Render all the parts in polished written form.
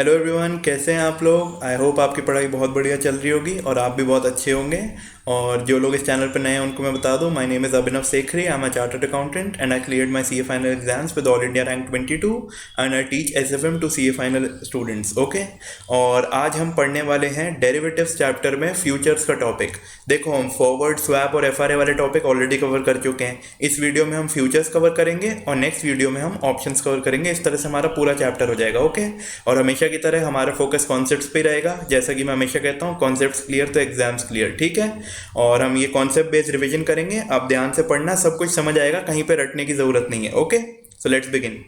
Hello everyone, कैसे हैं आप लोग। आई होप आपकी पढ़ाई बहुत बढ़िया चल रही होगी और आप भी बहुत अच्छे होंगे। और जो लोग इस चैनल पर नए हैं उनको मैं बता दूं, my name is Abhinav Sekhri. I am a chartered accountant and I cleared my CA final exams with all India rank 22 and I teach SFM to CA final students. Okay, और आज हम पढ़ने वाले हैं डेरिवेटिव्स चैप्टर में फ्यूचर्स का topic. देखो, हम फॉरवर्ड, स्वैप और एफआरए वाले टॉपिक ऑलरेडी कवर कर चुके हैं। इस वीडियो में हम फ्यूचर्स कवर करेंगे और नेक्स्ट वीडियो में हम ऑप्शंस कवर करेंगे। इस तरह से हमारा पूरा चैप्टर हो जाएगा। ओके, और हमेशा की तरह हमारा फोकस कॉन्सेप्ट्स पे रहेगा। जैसा कि मैं हमेशा कहता हूँ, कॉन्सेप्ट्स क्लियर तो एग्जाम्स क्लियर। ठीक है, और हम ये कॉन्सेप्ट बेस्ड रिवीजन करेंगे। आप ध्यान से पढ़ना, सब कुछ समझ आएगा, कहीं पे रटने की जरूरत नहीं है। Okay, so let's begin.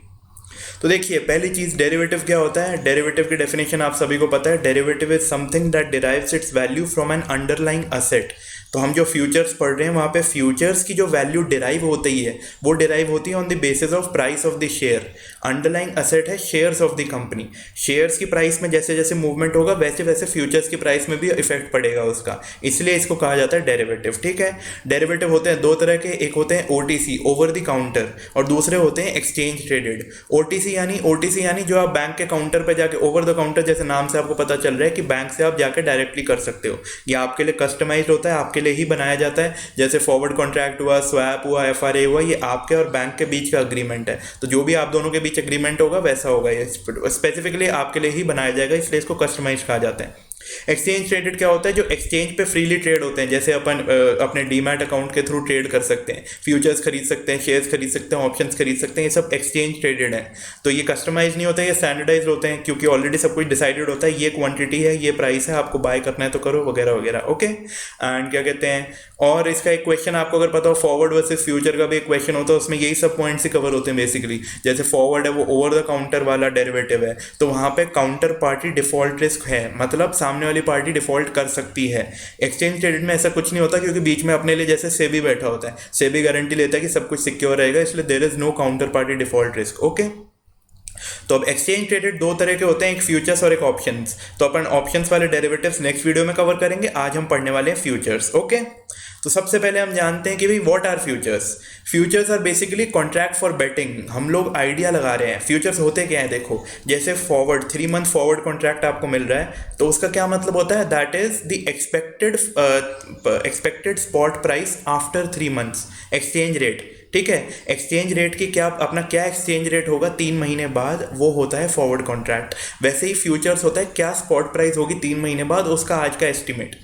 तो देखिए, पहली चीज, डेरिवेटिव क्या होता है। डेरिवेटिव की डेफिनेशन आप सभी को पता है। Derivative is something that derives it's value from N underlying asset. तो हम जो फ्यूचर्स पढ़ रहे हैं वहाँ पे फ्यूचर्स की जो वैल्यू डिराइव होती है वो डिराइव होती है on the basis of price of the share. Underlying asset है shares of the company. Shares की प्राइस में जैसे जैसे मूवमेंट होगा वैसे वैसे फ्यूचर्स की प्राइस में भी इफेक्ट पड़ेगा उसका, इसलिए इसको कहा जाता है डेरिवेटिव। ठीक है, डेरिवेटिव होते हैं दो तरह के, एक होते हैं ओटीसी, ओवर द काउंटर, और दूसरे होते हैं एक्सचेंज ट्रेडेड। ओटीसी यानी जो आप बैंक के काउंटर पे जाके, ओवर द काउंटर जैसे नाम से आपको पता चल रहा है कि बैंक से आप जाके डायरेक्टली कर सकते हो। ये आपके लिए कस्टमाइज होता है, आपके लिए ही बनाया जाता है। जैसे फॉरवर्ड कॉन्ट्रैक्ट हुआ, स्वैप हुआ, एफआरए हुआ, ये आपके और बैंक के बीच का अग्रीमेंट है। तो जो भी आप दोनों के बीच अग्रीमेंट होगा वैसा होगा, ये स्पेसिफिकली आपके लिए ही बनाया जाएगा, इसलिए इसको कस्टमाइज कहा जाता है। एक्सचेंज ट्रेडेड क्या होता है, जो एक्सचेंज पे फ्रीली ट्रेड होते हैं। जैसे अपन अपने डीमैट अकाउंट के थ्रू ट्रेड कर सकते हैं, फ्यूचर्स खरीद सकते हैं, शेयर्स खरीद सकते हैं, ऑप्शंस खरीद सकते हैं, ये सब एक्सचेंज ट्रेडेड है। तो ये कस्टमाइज नहीं होता है, ये स्टैंडर्डाइज होते हैं, क्योंकि ऑलरेडी सब कुछ डिसाइडेड होता है। ये क्वांटिटी है, ये प्राइस है, आपको बाय करना है तो करो, वगैरह वगैरह। ओके, एंड क्या कहते हैं, और इसका एक क्वेश्चन आपको अगर पता हो, फॉरवर्ड वर्सेस फ्यूचर का भी एक क्वेश्चन होता है, उसमें यही सब पॉइंट्स ही कवर होते हैं बेसिकली। जैसे फॉरवर्ड है वो ओवर द काउंटर वाला डेरिवेटिव है, तो वहाँ पे काउंटर पार्टी डिफॉल्ट रिस्क है, मतलब सामने वाली पार्टी डिफॉल्ट कर सकती है। एक्सचेंज ट्रेडेड में ऐसा कुछ नहीं होता, क्योंकि बीच में अपने लिए जैसे सेबी बैठा होता है, सेबी गारंटी लेता है कि सब कुछ सिक्योर रहेगा, इसलिए there is no counter party default risk. Okay, तो अब एक्सचेंज ट्रेडेड दो तरह के होते हैं, एक फ्यूचर्स और एक ऑप्शंस। तो अपन ऑप्शंस वाले डेरिवेटिव्स नेक्स्ट वीडियो में कवर करेंगे, आज हम पढ़ने वाले हैं फ्यूचर्स। ओके, तो सबसे पहले हम जानते हैं कि भाई what are futures. Futures are basically contract for betting. हम लोग आइडिया लगा रहे हैं फ्यूचर्स होते क्या है। देखो, जैसे फॉरवर्ड 3 मंथ फॉरवर्ड कॉन्ट्रैक्ट आपको मिल रहा है, तो उसका क्या मतलब होता है, that is the expected spot price after 3 months, exchange rate. ठीक है, एक्सचेंज रेट की क्या, अपना क्या एक्सचेंज रेट होगा 3 महीने बाद, वो होता है फॉरवर्ड कॉन्ट्रैक्ट। वैसे ही फ्यूचर्स होता है क्या स्पॉट प्राइस होगी 3 महीने बाद, उसका आज का एस्टिमेट।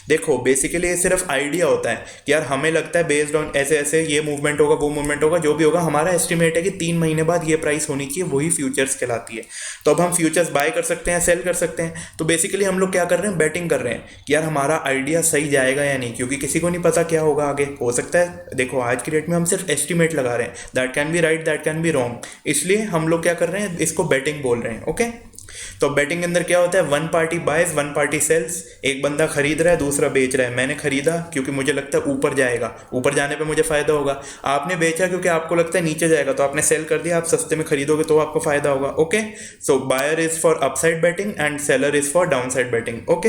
देखो, बेसिकली ये सिर्फ आइडिया होता है कि यार हमें लगता है बेस्ड ऑन ऐसे ऐसे ये मूवमेंट होगा, वो मूवमेंट होगा, जो भी होगा हमारा एस्टिमेट है कि 3 महीने बाद ये प्राइस होनी चाहिए, वही फ्यूचर्स कहलाती है। तो अब हम फ्यूचर्स बाय कर सकते हैं, सेल कर सकते हैं। तो बेसिकली हम लोग क्या कर रहे हैं, बैटिंग कर रहे हैं कि यार हमारा आइडिया सही जाएगा या नहीं, क्योंकि किसी को नहीं पता क्या होगा आगे, हो सकता है। देखो, आज की डेट में हम सिर्फ एस्टिमेट लगा रहे हैं, that can be right, that can be wrong, इसलिए हम लोग क्या कर रहे हैं, इसको बैटिंग बोल रहे हैं। ओके, तो बैटिंग के अंदर क्या होता है, one party buys, one party sells. एक बंदा खरीद रहा है, दूसरा बेच रहा है। मैंने खरीदा क्योंकि मुझे लगता है ऊपर जाएगा, ऊपर जाने पे मुझे फायदा होगा। आपने बेचा क्योंकि आपको लगता है नीचे जाएगा, तो आपने सेल कर दिया, आप सस्ते में खरीदोगे तो आपको फायदा होगा। Okay, so buyer is for upside betting and seller is for downside betting. Okay,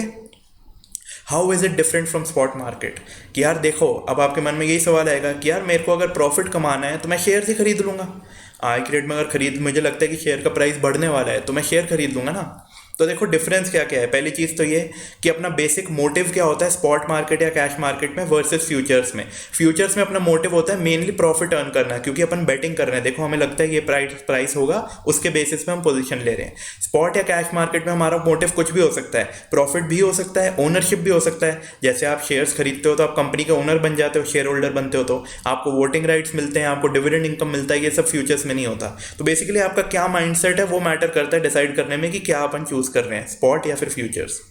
how is it different from spot market. कि यार देखो, अब आपके मन में यही सवाल आएगा कि यार मेरे को अगर प्रॉफिट कमाना है तो मैं शेयर ही खरीद लूंगा। आज की डेट में अगर खरीद, मुझे लगता है कि शेयर का प्राइस बढ़ने वाला है, तो मैं शेयर खरीद लूंगा ना। तो देखो डिफरेंस क्या क्या है। पहली चीज़ तो ये कि अपना बेसिक मोटिव क्या होता है स्पॉट मार्केट या कैश मार्केट में वर्सेस फ्यूचर्स में। फ्यूचर्स में अपना मोटिव होता है मेनली प्रॉफिट अर्न करना, क्योंकि अपन बेटिंग कर रहे हैं। देखो, हमें लगता है ये प्राइस होगा, उसके बेसिस पे हम पोजीशन ले रहे हैं। स्पॉट या कैश मार्केट में हमारा मोटिव कुछ भी हो सकता है, प्रॉफिट भी हो सकता है, ओनरशिप भी हो सकता है। जैसे आप शेयर्स खरीदते हो तो आप कंपनी के ओनर बन जाते हो, शेयर होल्डर बनते हो, तो आपको वोटिंग राइट्स मिलते हैं, आपको डिविडेंड इनकम मिलता है। ये सब फ्यूचर्स में नहीं होता। तो बेसिकली आपका क्या माइंडसेट है वो मैटर करता है डिसाइड करने में कि क्या अपन चूज कर रहे हैं, स्पॉट या फिर फ्यूचर्स।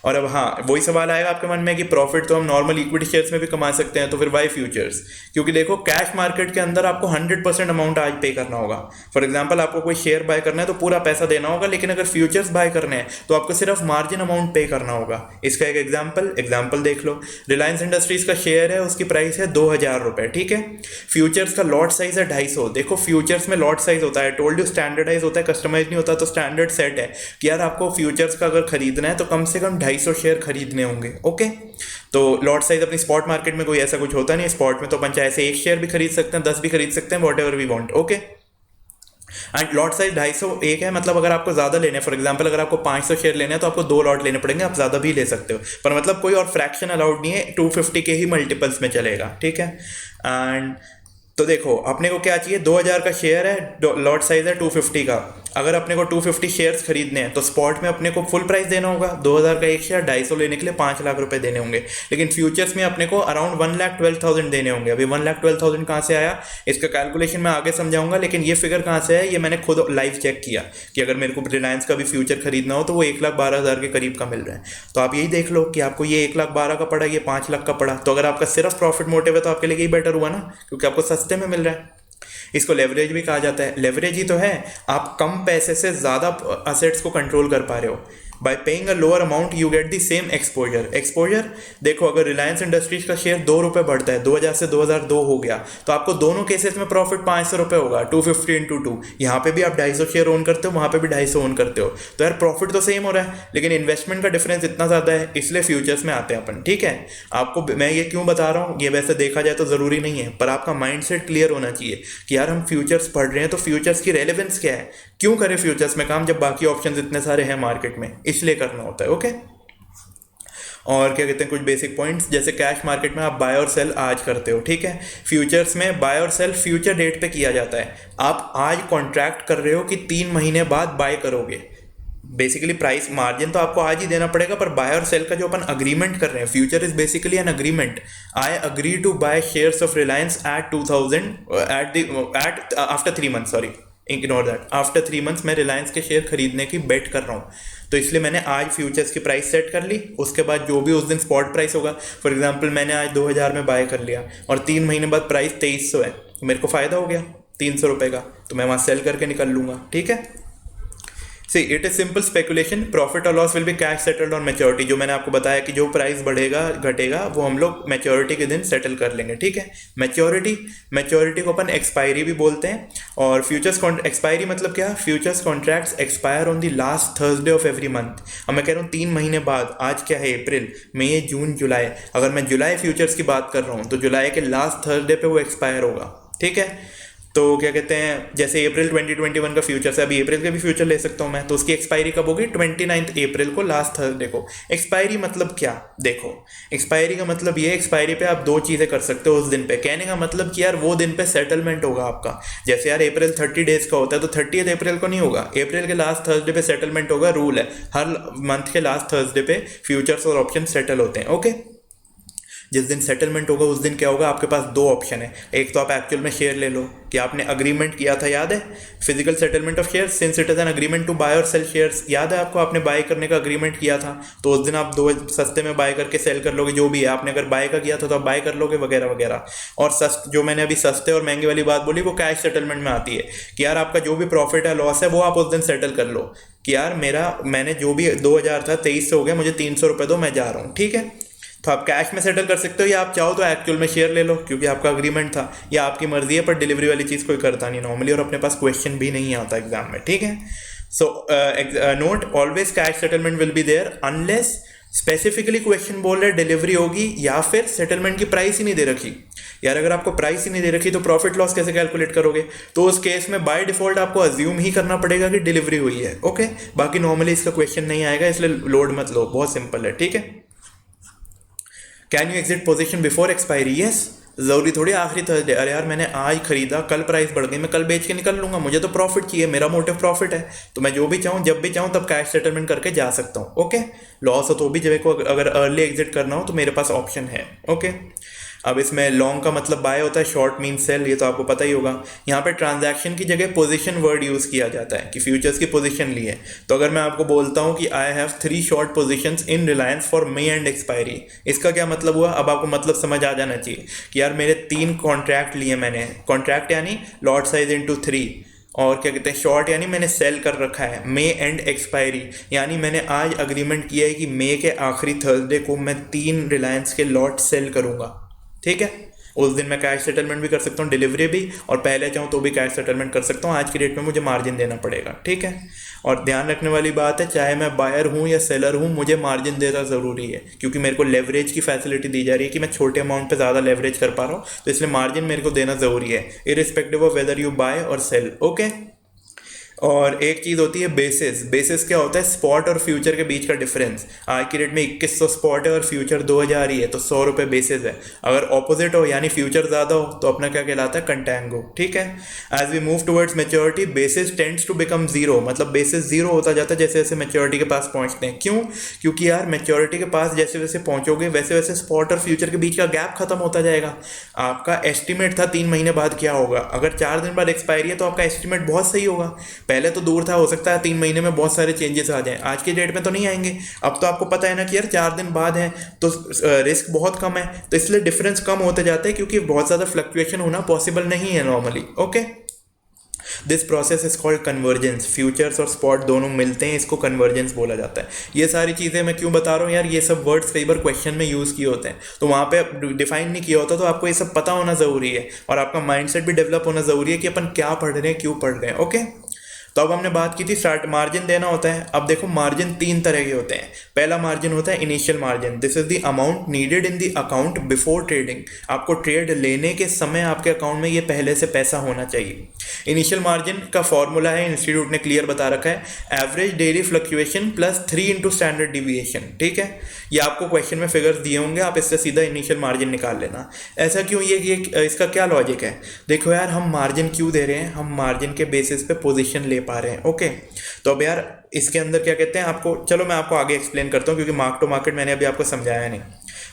और अब हाँ, वही सवाल आएगा आपके मन में कि प्रॉफिट तो हम नॉर्मल इक्विटी शेयर्स में भी कमा सकते हैं, तो फिर वाई फ्यूचर्स। क्योंकि देखो, कैश मार्केट के अंदर आपको 100% अमाउंट आज पे करना होगा। फॉर एग्जांपल, आपको कोई शेयर बाय करना है तो पूरा पैसा देना होगा, लेकिन अगर फ्यूचर्स बाय करने हैं तो आपको सिर्फ मार्जिन अमाउंट पे करना होगा। इसका एक एग्जाम्पल देख लो। रिलायंस इंडस्ट्रीज का शेयर है, उसकी प्राइस है 2000 रुपये। ठीक है, फ्यूचर्स का लॉट साइज है 250। देखो, फ्यूचर्स में लॉट साइज होता है, टोल्ड यू स्टैंडर्डाइज होता है, कस्टमाइज नहीं होता। तो स्टैंडर्ड सेट है कि यार आपको फ्यूचर्स का अगर खरीदना है तो कम से कम 250 शेयर खरीदने होंगे। ओके, तो लॉट साइज अपनी स्पॉट मार्केट में कोई ऐसा कुछ होता नहीं। स्पॉट में तो अपन चाहे से 1 शेयर भी खरीद सकते हैं, 10 भी खरीद सकते हैं, whatever we want. Okay, and lot size 250 एक है, मतलब अगर आपको ज़्यादा लेने हैं, फॉर एग्जांपल अगर आपको 500 शेयर लेने हैं तो आपको 2 लॉट लेने पड़ेंगे, आप ज़्यादा भी ले सकते हो, पर मतलब कोई और फ्रैक्शन अलाउड नहीं है, 250 के ही मल्टीपल्स में चलेगा, ठीक है। एंड तो देखो अपने को क्या चाहिए, 2000 का शेयर है, लॉट साइज है 250 का। अगर अपने को 250 शेयर्स खरीदने हैं तो स्पॉट में अपने को फुल प्राइस देना होगा, 2000 का एक शेयर 250 लेने के लिए 5 लाख रुपए देने होंगे। लेकिन फ्यूचर्स में अपने को अराउंड 1,12,000 देने होंगे। अभी 1,12,000 कहाँ से आया, इसका कैलकुलेशन मैं आगे समझाऊंगा, लेकिन ये फिगर कहाँ से है ये मैंने खुद लाइव चेक किया कि अगर मेरे को रिलायंस का भी फ्यूचर खरीदना हो तो वो 1,12,000 के करीब का मिल रहा है। तो आप यही देख लो कि आपको ये 1,12,000 का पड़ा, ये 5 लाख का पड़ा, तो अगर आपका सिर्फ प्रॉफिट मोटिव है तो आपके लिए यही बेटर हुआ ना, क्योंकि आपको सस्ते में मिल रहा है। इसको लेवरेज भी कहा जाता है। लेवरेज ही तो है, आप कम पैसे से ज़्यादा असेट्स को कंट्रोल कर पा रहे हो। Bye paying a lower amount you get the same exposure. Exposure देखो, अगर रिलायंस इंडस्ट्रीज का शेयर 2 रुपये बढ़ता है, 2000 से 2002 हो गया, तो आपको दोनों केसेस में प्रॉफिट 500 रुपये होगा, 250 इंटू 2। यहाँ पे भी आप 250 शेयर ओन करते हो, वहाँ पे भी 250 ओन करते हो, तो यार प्रॉफिट तो सेम हो रहा है, लेकिन इन्वेस्टमेंट का डिफरेंस इतना ज़्यादा है, इसलिए फ्यूचर्स में आते हैं अपन, ठीक है। आपको मैं ये क्यों बता रहा हूँ, ये वैसे देखा जाए तो ज़रूरी नहीं है, पर आपका माइंड सेट क्लियर होना चाहिए कि यार हम फ्यूचर्स पढ़ रहे हैं तो फ्यूचर्स की रेलेवेंस क्या है, क्यों करें फ्यूचर्स में काम जब बाकी ऑप्शंस इतने सारे हैं मार्केट में, इसलिए करना होता है, ओके। और क्या कहते हैं कुछ बेसिक पॉइंट्स, जैसे कैश मार्केट में आप बाय और सेल आज करते हो, ठीक है। फ्यूचर्स में बाय और सेल फ्यूचर डेट पे किया जाता है। आप आज कॉन्ट्रैक्ट कर रहे हो कि 3 महीने बाद बाय करोगे, बेसिकली प्राइस मार्जिन तो आपको आज ही देना पड़ेगा, पर बाय और सेल का जो अपन अग्रीमेंट कर रहे हैं, future is basically an agreement. I agree to buy shares of Reliance at 2000 at after 3 month, sorry ignore that, after 3 months मैं रिलायंस के शेयर खरीदने की बेट कर रहा हूँ, तो इसलिए मैंने आज फ्यूचर्स की प्राइस सेट कर ली। उसके बाद जो भी उस दिन स्पॉट प्राइस होगा, फॉर एग्जांपल मैंने आज 2000 में बाय कर लिया और 3 महीने बाद प्राइस 2300 है, तो मेरे को फ़ायदा हो गया 300 रुपये का, तो मैं वहाँ सेल करके निकल लूँगा, ठीक है। See it is simple speculation, profit और loss will be cash settled on maturity. जो मैंने आपको बताया कि जो प्राइस बढ़ेगा घटेगा वो हम लोग मैच्योरिटी के दिन सेटल कर लेंगे, ठीक है। मैच्योरिटी को अपन एक्सपायरी भी बोलते हैं। और फ्यूचर्स एक्सपायरी मतलब क्या, futures contracts expire on the last Thursday of every month. अब मैं कह रहा हूँ 3 महीने बाद, आज क्या है अप्रैल, मई, जून, जुलाई, अगर मैं जुलाई फ्यूचर्स की बात कर रहा हूँ तो जुलाई के लास्ट थर्सडे पे वो एक्सपायर होगा, ठीक है। तो क्या कहते हैं, जैसे अप्रैल 2021 का फ्यूचर है, अभी अप्रैल के भी फ्यूचर ले सकता हूँ मैं, तो उसकी एक्सपायरी कब होगी, 29 अप्रैल को, लास्ट थर्सडे को। एक्सपायरी मतलब क्या, देखो एक्सपायरी का मतलब ये, एक्सपायरी पे आप 2 चीज़ें कर सकते हो उस दिन पे। कहने का मतलब कि यार वो दिन पे सेटलमेंट होगा आपका, जैसे यार अप्रैल 30 डेज का होता है तो 30 अप्रैल को नहीं होगा, अप्रैल के लास्ट थर्सडे पे सेटलमेंट होगा। रूल है हर मंथ के लास्ट थर्सडे पे फ्यूचर्स और ऑप्शन सेटल होते हैं, ओके। जिस दिन सेटलमेंट होगा उस दिन क्या होगा, आपके पास 2 ऑप्शन है। एक तो आप एक्चुअल में शेयर ले लो कि आपने अग्रीमेंट किया था, याद है, physical settlement of share since it is an agreement to buy और सेल शेयर्स, याद है आपको, आपने बाय करने का अग्रीमेंट किया था, तो उस दिन आप 2 सस्ते में बाय करके सेल कर लोगे, जो भी है आपने अगर बाय का किया था तो आप बाय कर लोगे वगैरह वगैरह। और जो मैंने अभी सस्ते और महंगे वाली बात बोली वो कैश सेटलमेंट में आती है कि यार आपका जो भी प्रॉफिट है लॉस है वो आप उस दिन सेटल कर लो कि यार मैंने जो भी 2000 था 2300 हो गया, मुझे 300 रुपये दो, मैं जा रहा हूँ, ठीक है। तो आप कैश में सेटल कर सकते हो, या आप चाहो तो एक्चुअल में शेयर ले लो क्योंकि आपका अग्रीमेंट था, या आपकी मर्जी है, पर डिलीवरी वाली चीज़ कोई करता नहीं नॉर्मली, और अपने पास क्वेश्चन भी नहीं आता एग्जाम में, ठीक है। So note, always cash settlement will be there unless specifically question बोल रहे डिलीवरी होगी या फिर सेटलमेंट की प्राइस ही नहीं दे रखी। यार अगर आपको प्राइस ही नहीं दे रखी तो प्रॉफिट लॉस कैसे कैलकुलेट करोगे, तो उस केस में बाय डिफॉल्ट आपको अज्यूम ही करना पड़ेगा कि डिलीवरी हुई है, ओके। बाकी नॉर्मली इसका क्वेश्चन नहीं आएगा, इसलिए लोड मत लो, बहुत सिंपल है, ठीक है। Can you exit position before expiry, yes. ज़रूरी थोड़ी आखिरी थर्सडे, अरे यार मैंने आज खरीदा, कल प्राइस बढ़ गई, मैं कल बेच के निकल लूँगा, मुझे तो प्रॉफिट चाहिए, मेरा मोटिव प्रॉफिट है, तो मैं जो भी चाहूँ जब भी चाहूँ तब कैश सेटलमेंट करके जा सकता हूँ, ओके। लॉस हो तो भी जब को अगर अर्ली एग्जिट करना हो तो मेरे पास ऑप्शन है, ओके। अब इसमें लॉन्ग का मतलब बाय होता है, शॉर्ट मीन सेल, ये तो आपको पता ही होगा। यहाँ पे ट्रांजैक्शन की जगह पोजीशन वर्ड यूज़ किया जाता है कि फ्यूचर्स की पोजीशन ली है, तो अगर मैं आपको बोलता हूँ कि I have 3 short positions in Reliance for may and expiry, इसका क्या मतलब हुआ, अब आपको मतलब समझ आ जाना चाहिए कि यार मेरे 3 कॉन्ट्रैक्ट लिए मैंने, कॉन्ट्रैक्ट यानी लॉट साइज इंटू 3, और क्या कहते हैं शॉर्ट यानी मैंने सेल कर रखा है, मे एंड एक्सपायरी यानी मैंने आज अग्रीमेंट किया है कि मे के आखिरी थर्सडे को मैं 3 रिलायंस के लॉट सेल करूँगा, ठीक है। उस दिन मैं कैश सेटलमेंट भी कर सकता हूँ, डिलीवरी भी, और पहले चाहूँ तो भी कैश सेटलमेंट कर सकता हूँ। आज की डेट में मुझे मार्जिन देना पड़ेगा, ठीक है। और ध्यान रखने वाली बात है, चाहे मैं बायर हूँ या सेलर हूँ, मुझे मार्जिन देना ज़रूरी है क्योंकि मेरे को लेवरेज की फैसिलिटी दी जा रही है कि मैं छोटे अमाउंट पे ज़्यादा लेवरेज कर पा रहा हूँ, तो इसलिए मार्जिन मेरे को देना ज़रूरी है irrespective of whether you buy और सेल, ओके। और एक चीज़ होती है बेसिस। बेसिस क्या होता है? स्पॉट और फ्यूचर के बीच का डिफरेंस। आज की डेट में 2100 स्पॉट है और फ्यूचर 2000 ही है, तो 100 रुपये बेसिस है। अगर ऑपोजिट हो यानी फ्यूचर ज़्यादा हो तो अपना क्या कहलाता है? कंटेंगो। ठीक है। As we move towards maturity basis tends to become zero, मतलब बेसिस जीरो होता जाता है जैसे जैसे मेच्योरिटी के पास पहुंचते हैं। क्यों? क्योंकि यार मेच्योरिटी के पास जैसे जैसे पहुंचोगे वैसे वैसे स्पॉट और फ्यूचर के बीच का गैप खत्म होता जाएगा। आपका एस्टिमेट था 3 महीने बाद क्या होगा, अगर 4 दिन बाद एक्सपायरी है तो आपका एस्टिमेट बहुत सही होगा। पहले तो दूर था, हो सकता है 3 महीने में बहुत सारे चेंजेस आ जाएं, आज की डेट में तो नहीं आएंगे। अब तो आपको पता है ना कि यार 4 दिन बाद है तो रिस्क बहुत कम है, तो इसलिए डिफरेंस कम होते जाते हैं क्योंकि बहुत ज़्यादा फ्लक्चुएशन होना पॉसिबल नहीं है normally. Okay, this process is called convergence. Futures और स्पॉट दोनों मिलते हैं, इसको कन्वर्जेंस बोला जाता है। ये सारी चीज़ें मैं क्यों बता रहा हूँ यार, ये सब वर्ड्स कई बार क्वेश्चन में यूज़ किए होते हैं तो वहाँ पे डिफाइन नहीं किया होता, तो आपको ये सब पता होना ज़रूरी है और आपका माइंडसेट भी डेवलप होना ज़रूरी है कि अपन क्या पढ़ रहे हैं, क्यों पढ़ रहे हैं। ओके, तो अब हमने बात की थी स्टार्ट मार्जिन देना होता है। अब देखो मार्जिन 3 तरह के होते हैं। पहला मार्जिन होता है initial margin. This is the amount needed in the account before trading. आपको ट्रेड लेने के समय आपके अकाउंट में ये पहले से पैसा होना चाहिए। इनिशियल मार्जिन का फॉर्मूला है, इंस्टीट्यूट ने क्लियर बता रखा है, average daily fluctuation plus 3 into standard deviation. ठीक है, ये आपको क्वेश्चन में फिगर्स दिए होंगे, आप इससे सीधा इनिशियल मार्जिन निकाल लेना। ऐसा क्यों? ये इसका क्या लॉजिक है? देखो यार, हम मार्जिन क्यों दे रहे हैं? हम मार्जिन के बेसिस पे पोजीशन ले पा रहे हैं। ओके, तो अब यार इसके अंदर क्या कहते हैं आपको, चलो मैं आपको आगे एक्सप्लेन करता हूँ क्योंकि मार्क टू मार्केट मैंने अभी आपको समझाया नहीं।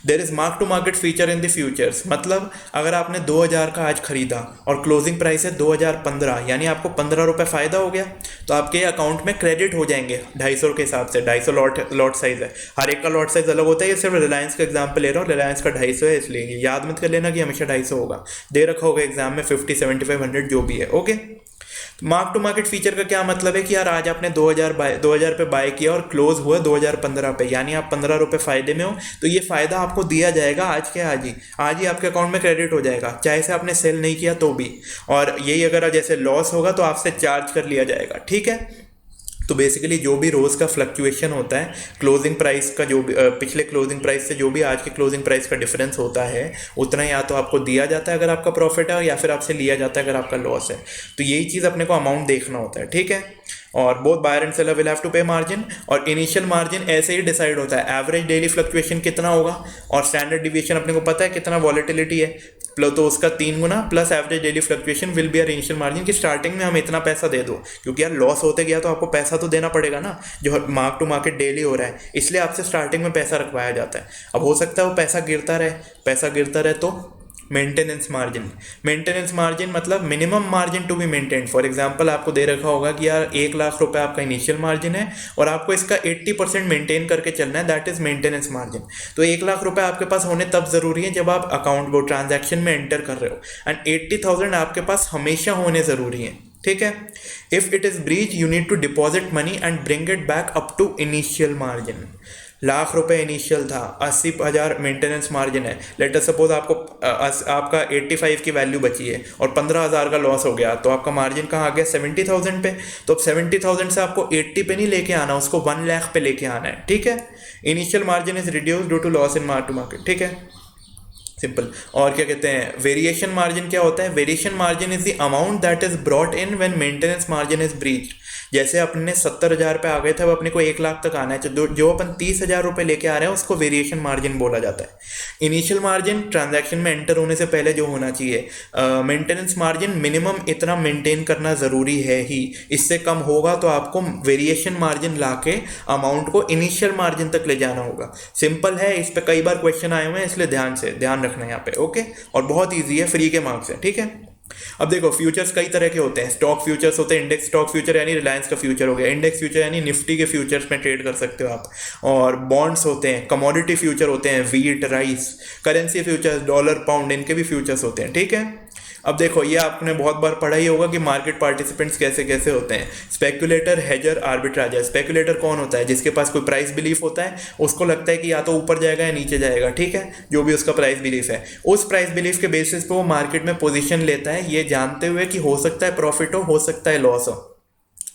There is mark to market feature in the futures, मतलब अगर आपने 2000 का आज खरीदा और क्लोजिंग प्राइस है 2015, यानी आपको 15 रुपये फ़ायदा हो गया, तो आपके अकाउंट में क्रेडिट हो जाएंगे 250 के हिसाब से। 250 लॉट साइज है, हर एक का लॉट साइज अलग होता है। ये सिर्फ रिलायंस का एग्जाम्पल ले रहा हूँ, रिलायंस का 250 है, इसलिए याद मत कर लेना कि हमेशा 250 होगा, दे रखा होगा एग्जाम में 50, 75, 100 जो भी है। Okay, mark to market feature का क्या मतलब है कि यार आज आपने 2000 पे बाय किया और क्लोज हुआ 2015 पे, यानी आप 15 रुपये फायदे में हो, तो ये फायदा आपको दिया जाएगा आज के आज ही आपके अकाउंट में क्रेडिट हो जाएगा, चाहे से आपने सेल नहीं किया तो भी। और यही अगर जैसे लॉस होगा तो आपसे चार्ज कर लिया जाएगा। ठीक है, तो बेसिकली जो भी रोज़ का फ्लक्चुएशन होता है, क्लोजिंग प्राइस का जो भी पिछले क्लोजिंग प्राइस से जो भी आज के क्लोजिंग प्राइस का डिफरेंस होता है, उतना या तो आपको दिया जाता है अगर आपका प्रॉफिट है, या फिर आपसे लिया जाता है अगर आपका लॉस है। तो यही चीज़ अपने को अमाउंट देखना होता है। ठीक है, और both buyer and seller will have to pay margin. और इनिशियल मार्जिन ऐसे ही डिसाइड होता है, एवरेज डेली फ्लक्चुएशन कितना होगा और स्टैंडर्ड डिविएशन अपने को पता है कितना वॉलेटिलिटी है, तो उसका 3 गुना plus average daily fluctuation will be our initial margin, कि स्टार्टिंग में हम इतना पैसा दे दो, क्योंकि यार लॉस होते गया तो आपको पैसा तो देना पड़ेगा ना, जो मार्क टू मार्केट डेली हो रहा है, इसलिए आपसे स्टार्टिंग में पैसा रखवाया जाता है। अब हो सकता है वो पैसा गिरता रहे तो मेंटेनेंस मार्जिन। मेंटेनेंस मार्जिन मतलब minimum margin to be maintained. For example आपको दे रखा होगा कि यार 1 लाख रुपए आपका इनिशियल मार्जिन है और आपको इसका 80% मेंटेन करके चलना है, दैट इज मेंटेनेंस मार्जिन। तो 1 लाख रुपए आपके पास होने तब जरूरी है जब आप अकाउंट वो ट्रांजैक्शन में एंटर कर रहे हो, एंड 80,000 आपके पास हमेशा होने जरूरी है। ठीक है, if it is breach you need to deposit money and bring it back up to initial margin. Lakh रुपए इनिशियल था, 80,000 मेंटेनेंस मार्जिन है, लेट अस सपोज आपका 85 की वैल्यू बची है और 15,000 का लॉस हो गया, तो आपका मार्जिन कहाँ आ गया? 70,000 पे। तो अब 70,000 से आपको 80 पे नहीं लेके आना, उसको 1 लाख पे लेके आना है। ठीक है, initial margin is reduce due to loss in mark to market. ठीक है, सिंपल। और क्या कहते हैं वेरिएशन मार्जिन? क्या होता है? Variation margin is the amount that is brought in when maintenance margin is breached. जैसे अपने 70,000 पे आ गए थे, अब अपने को 1 लाख तक आना है, तो जो अपन 30,000 रुपये लेके आ रहे हैं उसको वेरिएशन मार्जिन बोला जाता है। इनिशियल मार्जिन ट्रांजैक्शन में एंटर होने से पहले जो होना चाहिए। मेंटेनेंस मार्जिन मिनिमम इतना मेंटेन करना ज़रूरी है ही, इससे कम होगा तो आपको वेरिएशन मार्जिन ला के अमाउंट को इनिशियल मार्जिन तक ले जाना होगा। सिंपल है, इस पर कई बार क्वेश्चन आए हुए हैं, इसलिए ध्यान रखना है यहाँ पे। ओके, और बहुत ईजी है, फ्री के मार्क्स है। ठीक है, अब देखो फ्यूचर्स कई तरह के होते हैं। स्टॉक फ्यूचर्स होते हैं, इंडेक्स स्टॉक फ्यूचर यानी रिलायंस का फ्यूचर हो गया, इंडेक्स फ्यूचर यानी निफ्टी के फ्यूचर्स में ट्रेड कर सकते हो आप। और बॉन्ड्स होते हैं, कमोडिटी फ्यूचर होते हैं, wheat, rice, currency futures, dollar, pound, इनके भी फ्यूचर्स होते हैं। ठीक है, अब देखो ये आपने बहुत बार पढ़ा ही होगा कि मार्केट पार्टिसिपेंट्स कैसे कैसे होते हैं। स्पेकुलेटर, हेजर, आर्बिट्राजर। स्पेकुलेटर कौन होता है? जिसके पास कोई प्राइस बिलीफ होता है, उसको लगता है कि या तो ऊपर जाएगा या नीचे जाएगा। ठीक है, जो भी उसका प्राइस बिलीफ है, उस प्राइस बिलीफ के बेसिस पे वो मार्केट में पोजीशन लेता है, ये जानते हुए कि हो सकता है प्रॉफिट हो सकता है लॉस हो,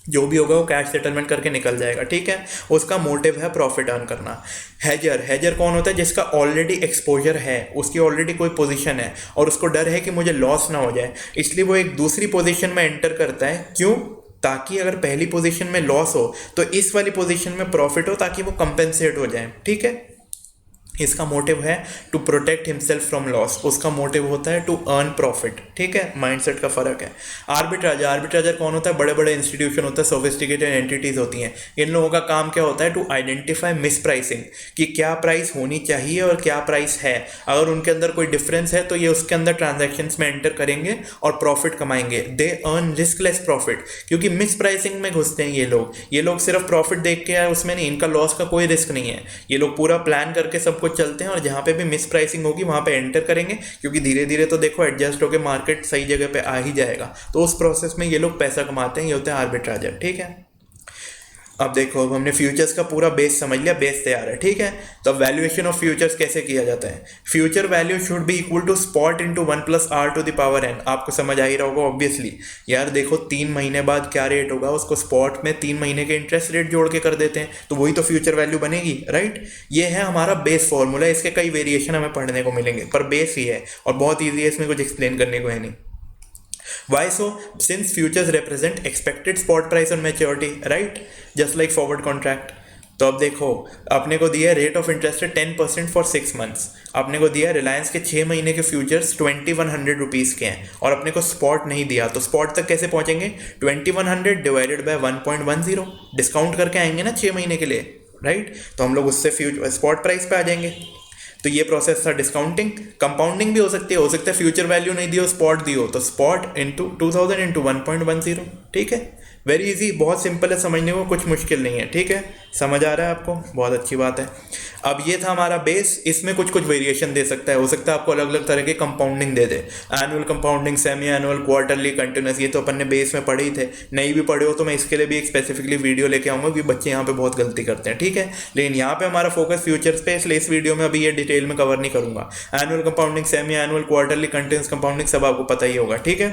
जो भी होगा वो कैश सेटलमेंट करके निकल जाएगा। ठीक है, उसका मोटिव है प्रॉफिट अर्न करना। हेजर कौन होता है? जिसका ऑलरेडी एक्सपोजर है, उसकी ऑलरेडी कोई पोजीशन है और उसको डर है कि मुझे लॉस ना हो जाए, इसलिए वो एक दूसरी पोजीशन में एंटर करता है। क्यों? ताकि अगर पहली पोजीशन में लॉस हो तो इस वाली पोजीशन में प्रॉफिट हो, ताकि वो कंपेंसेट हो जाए। ठीक है, इसका मोटिव है to protect himself from loss, उसका मोटिव होता है टू अर्न प्रॉफिट। ठीक है, माइंडसेट का फर्क है। आर्बिट्राजर कौन होता है? बड़े बड़े इंस्टीट्यूशन होता है, सोफिस्टिकेटेड एंटिटीज होती हैं। इन लोगों का काम क्या होता है? टू आइडेंटिफाई मिस प्राइसिंग, कि क्या प्राइस होनी चाहिए और क्या प्राइस है। अगर उनके अंदर कोई डिफरेंस है तो ये उसके अंदर ट्रांजैक्शंस में एंटर करेंगे और प्रॉफिट कमाएंगे। दे अर्न रिस्कलेस प्रॉफिट, क्योंकि मिस प्राइसिंग में घुसते हैं ये लोग सिर्फ प्रॉफिट देख के आए उसमें नहीं, इनका लॉस का कोई रिस्क नहीं है। ये लोग पूरा प्लान करके सब चलते हैं और जहां पे भी मिस प्राइसिंग होगी वहां पे एंटर करेंगे, क्योंकि धीरे धीरे तो देखो एडजस्ट होकर मार्केट सही जगह पे आ ही जाएगा। तो उस प्रोसेस में ये लोग पैसा कमाते हैं, ये होते हैं आर्बिट्राजर। ठीक है, अब देखो, अब हमने फ्यूचर्स का पूरा बेस समझ लिया, बेस तैयार है। ठीक है, तो अब वैल्यूएशन ऑफ फ्यूचर्स कैसे किया जाता है? Future value should be equal to spot into 1 + r⁴n। आपको समझ आ ही रहा होगा ऑब्वियसली। यार देखो, 3 महीने बाद क्या रेट होगा उसको स्पॉट में 3 महीने के इंटरेस्ट रेट जोड़ के कर देते हैं, तो वही तो फ्यूचर वैल्यू बनेगी, राइट। ये है हमारा बेस फॉर्मूला। इसके कई वेरिएशन हमें पढ़ने को मिलेंगे, पर बेस ही है और बहुत ईजी है, इसमें कुछ एक्सप्लेन करने को है नहीं। Why so? Since futures represent expected spot price on maturity, right? Just like forward contract. तो अब देखो, अपने को दिया रेट ऑफ इंटरेस्ट है 10% फॉर 6 मंथ्स। अपने को दिया रिलायंस के 6 महीने के फ्यूचर्स 2100 रुपीज़ के हैं और अपने को स्पॉट नहीं दिया, तो स्पॉट तक कैसे पहुंचेंगे? 2100 डिवाइडेड बाय 1.10, डिस्काउंट करके आएंगे ना 6 महीने के लिए, राइट। तो हम लोग उससे स्पॉट प्राइस पे आ जाएंगे। तो ये प्रोसेस था डिस्काउंटिंग। कंपाउंडिंग भी हो सकती है, फ्यूचर वैल्यू नहीं दियो, स्पॉट दियो, तो स्पॉट इंटू 2000 इंटू 1.10। ठीक है, वेरी इजी, बहुत सिंपल है समझने को, कुछ मुश्किल नहीं है। ठीक है, समझ आ रहा है आपको? बहुत अच्छी बात है। अब ये था हमारा बेस, इसमें कुछ वेरिएशन दे सकता है, हो सकता है आपको अलग अलग तरह के कंपाउंडिंग दे दे। Annual compounding, semi annual, quarterly, continuous, ये तो अपन ने बेस में पढ़े ही थे। नहीं भी पढ़े हो तो मैं इसके लिए भी एक स्पेसिफिकली वीडियो लेके आऊँगा, क्योंकि बच्चे यहाँ पे बहुत गलती करते हैं। ठीक है, लेकिन यहाँ पे हमारा फोकस फ्यूचर्स पे, इसलिए इस वीडियो में अभी ये डिटेल में कवर नहीं करूंगा। Annual compounding, semi annual, quarterly, continuous compounding सब आपको पता ही होगा। ठीक है,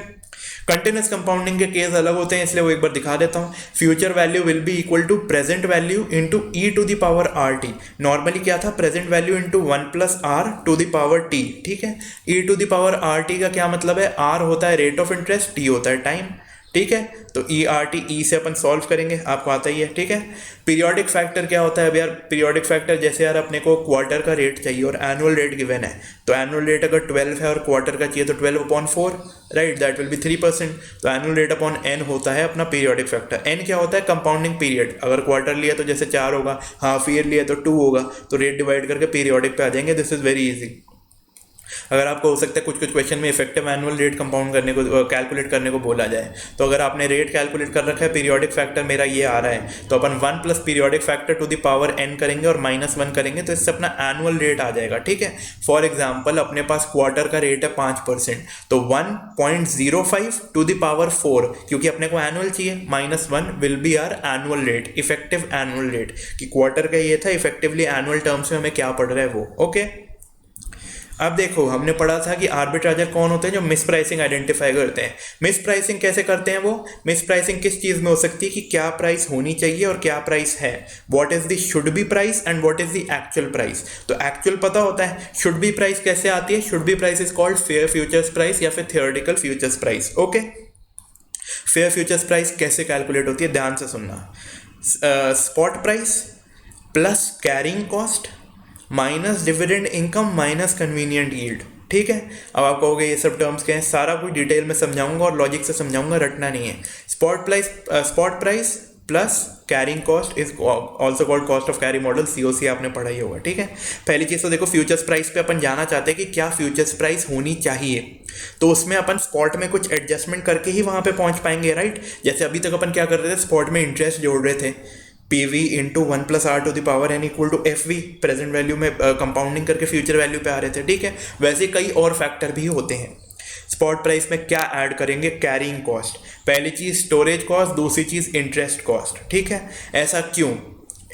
कंटिन्यूस कंपाउंडिंग के केस अलग होते हैं, इसलिए वो एक बार दिखा देता हूँ। Future value will be equal to present value into e⁻rt। Normally क्या था? Present value into 1 + r⁻t। ठीक है, e⁻rt का क्या मतलब है? r होता है रेट ऑफ इंटरेस्ट, t होता है टाइम। ठीक है, तो e से अपन सॉल्व करेंगे, आपको आता ही है। ठीक है, पीरियोडिक फैक्टर क्या होता है? अब यार पीरियोडिक फैक्टर, जैसे यार अपने को क्वार्टर का रेट चाहिए और एनुअल रेट गिवन है, तो एनुअल रेट अगर 12 है और क्वार्टर का चाहिए तो 12/4, राइट, दैट विल बी 3%। तो एनुअल रेट अपॉन n होता है अपना पीरियोडिक फैक्टर। n क्या होता है? Compounding period. अगर क्वार्टर लिया तो जैसे 4 होगा, हाफ ईयर लिया तो 2 होगा, तो रेट डिवाइड करके पीरियोडिक पे आ जाएंगे। This is very easy. अगर आपको हो सकता है कुछ क्वेश्चन में इफेक्टिव एनुअल रेट कंपाउंड करने को, कैलकुलेट करने को बोला जाए, तो अगर आपने रेट कैलकुलेट कर रखा है, पीरियोडिक फैक्टर मेरा ये आ रहा है, तो अपन 1 + periodic factor to the power n करेंगे और -1 करेंगे, तो इससे अपना एनुअल रेट आ जाएगा। ठीक है, फॉर एग्जाम्पल अपने पास क्वार्टर का रेट है 5%, तो 1.05 टू द पावर 4, क्योंकि अपने को एनुअल चाहिए, -1 will be our annual rate, effective annual rate. कि क्वार्टर का ये था, इफेक्टिवली एनुअल टर्म्स में हमें क्या पड़ रहा है वो। ओके, अब देखो, हमने पढ़ा था कि आर्बिट्राजर कौन होते हैं? जो मिस प्राइसिंग आइडेंटिफाई करते हैं। मिस प्राइसिंग कैसे करते हैं वो? मिस प्राइसिंग किस चीज़ में हो सकती है? कि क्या प्राइस होनी चाहिए और क्या प्राइस है। What is the should be price and what is the actual price. तो एक्चुअल पता होता है, शुड बी प्राइस कैसे आती है? Should be price is called fair futures price या फिर theoretical futures price. Okay, fair futures price कैसे कैलकुलेट होती है? ध्यान से सुनना। Spot price plus carrying cost minus dividend income minus convenient yield. ठीक है, अब आप कहोगे ये सब टर्म्स क्या हैं? सारा कुछ डिटेल में समझाऊंगा और लॉजिक से समझाऊंगा, रटना नहीं है। Spot price plus carrying cost is also called cost of carry model, COC आपने पढ़ा ही होगा। ठीक है, पहली चीज़ तो देखो, फ्यूचर्स प्राइस पे अपन जाना चाहते हैं कि क्या फ्यूचर्स प्राइस होनी चाहिए, तो उसमें अपन स्पॉट में कुछ एडजस्टमेंट करके ही वहाँ पे पहुँच पाएंगे, राइट। जैसे अभी तक अपन क्या कर रहे थे? स्पॉट में इंटरेस्ट जोड़ रहे थे, PV into 1 + r⁻n equal to FV, present value में कंपाउंडिंग करके फ्यूचर वैल्यू पे आ रहे थे। ठीक है, वैसे कई और फैक्टर भी होते हैं। स्पॉट प्राइस में क्या ऐड करेंगे? कैरिंग कॉस्ट, पहली चीज़ स्टोरेज कॉस्ट, दूसरी चीज़ इंटरेस्ट कॉस्ट। ठीक है, ऐसा क्यों?